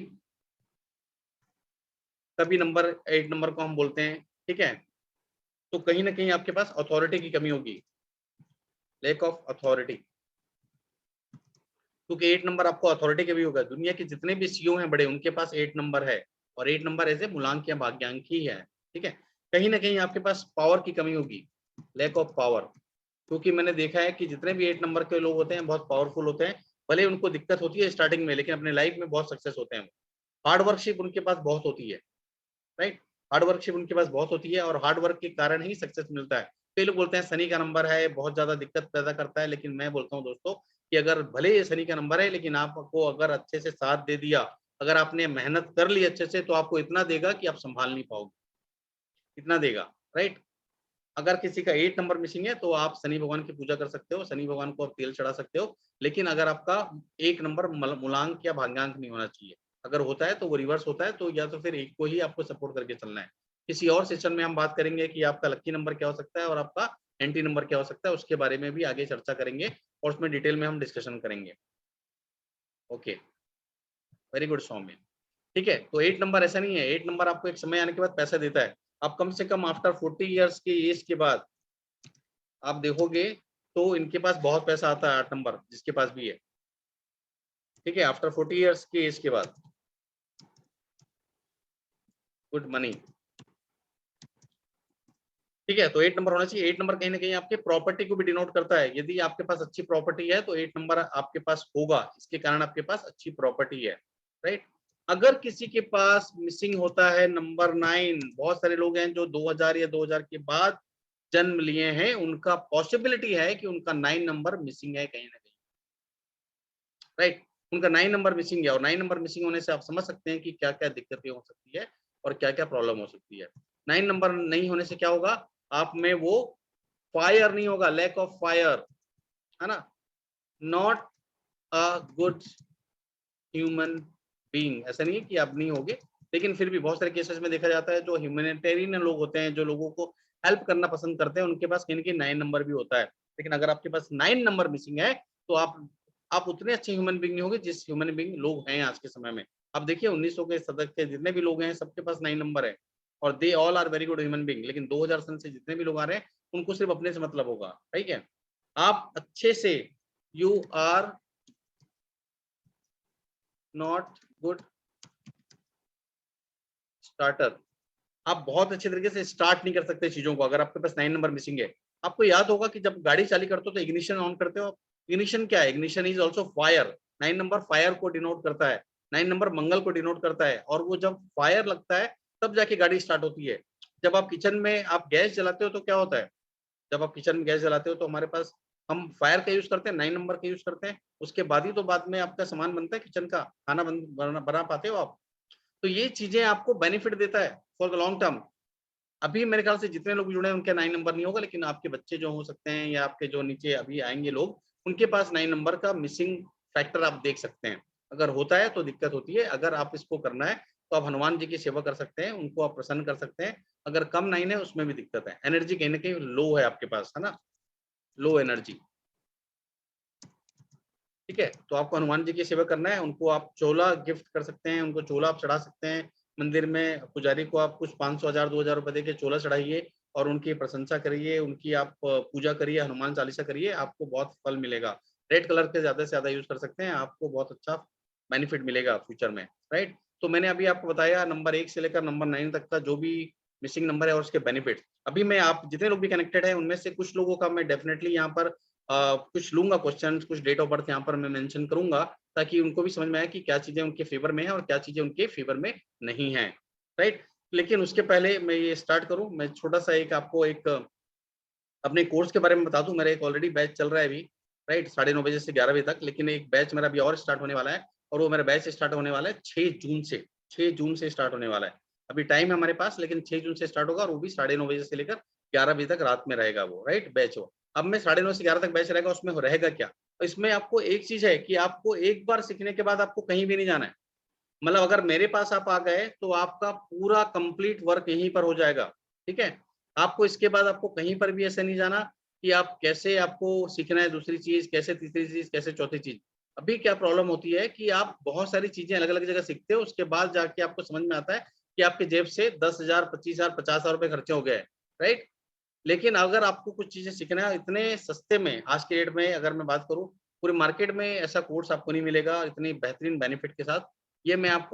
का भी नंबर 8 नंबर को हम बोलते हैं, ठीक है। तो कहीं ना कहीं आपके पास अथॉरिटी की कमी होगी, लैक ऑफ अथॉरिटी, क्योंकि 8 नंबर आपको अथॉरिटी के भी होगा। दुनिया के जितने भी सीईओ हैं बड़े, उनके पास 8 नंबर है, और 8 नंबर ऐसे मूलांक या भाग्यांक ही है, ठीक है। कहीं ना कहीं आपके पास पावर की कमी होगी, लैक ऑफ पावर, क्योंकि मैंने देखा है कि जितने भी 8 नंबर के लोग होते हैं बहुत पावरफुल होते हैं। भले उनको दिक्कत होती है स्टार्टिंग में, लेकिन अपने लाइफ में बहुत सक्सेस होते हैं। हार्ड वर्कशिप उनके पास बहुत होती है, राइट। हार्ड वर्कशिप उनके पास बहुत होती है, और हार्ड वर्क के कारण ही सक्सेस मिलता है। कई लोग बोलते हैं शनि का नंबर है, बहुत ज्यादा दिक्कत पैदा करता है, लेकिन मैं बोलता हूँ दोस्तों कि अगर भले ये शनि का नंबर है, लेकिन आपको अगर अच्छे से साथ दे दिया, अगर आपने मेहनत कर ली अच्छे से, तो आपको इतना देगा कि आप संभाल नहीं पाओगे, इतना देगा, राइट। अगर किसी का 8 नंबर मिसिंग है तो आप शनि भगवान की पूजा कर सकते हो, शनि भगवान को आप तेल चढ़ा सकते हो। लेकिन अगर आपका 1 नंबर मूलांक या भाग्यांक नहीं होना चाहिए, अगर होता है तो वो रिवर्स होता है, तो या तो फिर एक को ही आपको सपोर्ट करके चलना है। किसी और सेशन में हम बात करेंगे कि आपका लक्की नंबर क्या हो सकता है और आपका एंटी नंबर क्या हो सकता है, उसके बारे में भी आगे चर्चा करेंगे, और उसमें डिटेल में हम डिस्कशन करेंगे। ओके, वेरी गुड सौम्य। ठीक है, तो 8 नंबर ऐसा नहीं है, 8 नंबर आपको एक समय आने के बाद पैसा देता है। आप कम से कम आफ्टर 40 ईयर्स के एज के बाद आप देखोगे तो इनके पास बहुत पैसा आता है, 8 नंबर जिसके पास भी है, ठीक है। आफ्टर 40 ईयर्स के एज के बाद गुड मनी, ठीक है। तो 8 नंबर होना चाहिए। 8 नंबर कहीं ना कहीं आपके प्रॉपर्टी को भी डिनोट करता है। यदि आपके पास अच्छी प्रॉपर्टी है तो 8 नंबर आपके पास होगा, इसके कारण आपके पास अच्छी प्रॉपर्टी है, राइट। अगर किसी के पास मिसिंग होता है नंबर 9, बहुत सारे लोग हैं जो 2000 या 2000 के बाद जन्म लिए हैं, उनका पॉसिबिलिटी है कि उनका 9 नंबर मिसिंग है कहीं ना कहीं, राइट। उनका 9 नंबर मिसिंग है, और 9 नंबर मिसिंग होने से आप समझ सकते हैं कि क्या क्या दिक्कतें हो सकती है और क्या क्या प्रॉब्लम हो सकती है। 9 नंबर नहीं होने से क्या होगा, आप में वो फायर नहीं होगा, लैक ऑफ फायर, है ना। Not a good human being, ऐसा नहीं है कि आप नहीं होगे, लेकिन फिर भी बहुत सारे केसेस में देखा जाता है जो ह्यूमैनिटेरियन लोग होते हैं, जो लोगों को हेल्प करना पसंद करते हैं, उनके पास कहीं ना कहीं 9 नंबर भी होता है। लेकिन अगर आपके पास 9 नंबर मिसिंग है तो आप उतने अच्छे ह्यूमन बीइंग नहीं होगे जिस ह्यूमन बीइंग लोग हैं आज के समय में। आप देखिए 1900 के शतक के जितने भी लोग हैं सबके पास 9 नंबर है, और they all are very good human being. लेकिन 2000 सन से जितने भी लोग आ रहे हैं उनको सिर्फ अपने से मतलब होगा, ठीक है। आप अच्छे से, you are not good starter, आप बहुत अच्छे तरीके से स्टार्ट नहीं कर सकते चीजों को अगर आपके पास 9 नंबर मिसिंग है। आपको याद होगा कि जब गाड़ी चालू करते हो तो इग्निशन ऑन करते हो। इग्निशन क्या है, ignition is also fire. 9 number fire को डिनोट करता है, 9 नंबर मंगल को डिनोट करता है, और वो जब फायर लगता है तब जाके गाड़ी स्टार्ट होती है। जब आप किचन में आप गैस जलाते हो तो क्या होता है, जब आप किचन में गैस जलाते हो तो हमारे पास, हम फायर का यूज करते हैं, 9 नंबर का यूज करते हैं, उसके बाद ही तो बाद में आपका सामान बनता है, किचन का खाना बना पाते हो आप। तो ये चीजें आपको बेनिफिट देता है फॉर द लॉन्ग टर्म। अभी मेरे ख्याल से जितने लोग जुड़े हैं उनके 9 नंबर नहीं होगा, लेकिन आपके बच्चे जो हो सकते हैं या आपके जो नीचे अभी आएंगे लोग, उनके पास 9 नंबर का मिसिंग फैक्टर आप देख सकते हैं। अगर होता है तो दिक्कत होती है। अगर आप इसको करना है तो आप हनुमान जी की सेवा कर सकते हैं, उनको आप प्रसन्न कर सकते हैं। अगर कम 9 है उसमें भी दिक्कत है, एनर्जी कहीं ना कहीं लो है आपके पास, है ना, लो एनर्जी, ठीक है। तो आपको हनुमान जी की सेवा करना है, उनको आप चोला गिफ्ट कर सकते हैं, उनको चोला आप चढ़ा सकते हैं। मंदिर में पुजारी को आप कुछ 500 1000 2000 रुपए देके चोला चढ़ाइए, और उनकी प्रशंसा करिए, उनकी आप पूजा करिए, हनुमान चालीसा करिए, आपको बहुत फल मिलेगा। रेड कलर के ज्यादा से ज्यादा यूज कर सकते हैं, आपको बहुत अच्छा बेनिफिट मिलेगा फ्यूचर में, राइट। तो मैंने अभी आपको बताया नंबर 1 से लेकर नंबर 9 तक का जो भी मिसिंग नंबर है और उसके बेनिफिट। अभी मैं आप जितने लोग भी कनेक्टेड हैं उनमें से कुछ लोगों का मैं डेफिनेटली यहाँ पर कुछ लूंगा क्वेश्चन, कुछ डेट ऑफ बर्थ यहाँ पर मैं मेंशन करूंगा, ताकि उनको भी समझ में आए कि क्या चीजें उनके फेवर में है और क्या चीजें उनके फेवर में नहीं है, राइट। लेकिन उसके पहले मैं ये स्टार्ट करूं, मैं छोटा सा एक आपको एक अपने कोर्स के बारे में बता दूं। मेरा एक ऑलरेडी बैच चल रहा है अभी, राइट, 9:30 बजे से 11 बजे तक, लेकिन एक बैच मेरा अभी और स्टार्ट होने वाला है, और वो मेरा बैच स्टार्ट होने वाला है 6 जून से। 6 जून से स्टार्ट होने वाला है। अभी टाइम है हमारे पास, लेकिन 6 जून से स्टार्ट होगा, और वो भी 9:30 बजे से लेकर 11 बजे तक रात में रहेगा वो, राइट, बैच वो। अब मैं 9:30 से 11 तक बैच रहेगा, उसमें रहेगा क्या? तो इसमें आपको एक चीज है कि आपको एक बार सीखने के बाद आपको कहीं भी नहीं जाना है। मतलब अगर मेरे पास आप आ गए तो आपका पूरा कंप्लीट वर्क यहीं पर हो जाएगा, ठीक है। आपको इसके बाद आपको कहीं पर भी ऐसे नहीं जाना कि आप कैसे आपको सीखना है दूसरी चीज, कैसे तीसरी चीज, कैसे चौथी चीज। अभी क्या प्रॉब्लम होती है कि आप बहुत सारी चीजें अलग अलग जगह सीखते हो, उसके बाद जाके आपको समझ में आता है कि आपके जेब से 10,000, 25,000, 50,000 रुपए खर्चे हो गए, राइट। लेकिन अगर आपको कुछ चीजें सीखना है इतने सस्ते में, आज के डेट में अगर मैं बात करूं, पूरे मार्केट में ऐसा कोर्स आपको नहीं मिलेगा इतनी बेहतरीन बेनिफिट के साथ। ये मैं आपको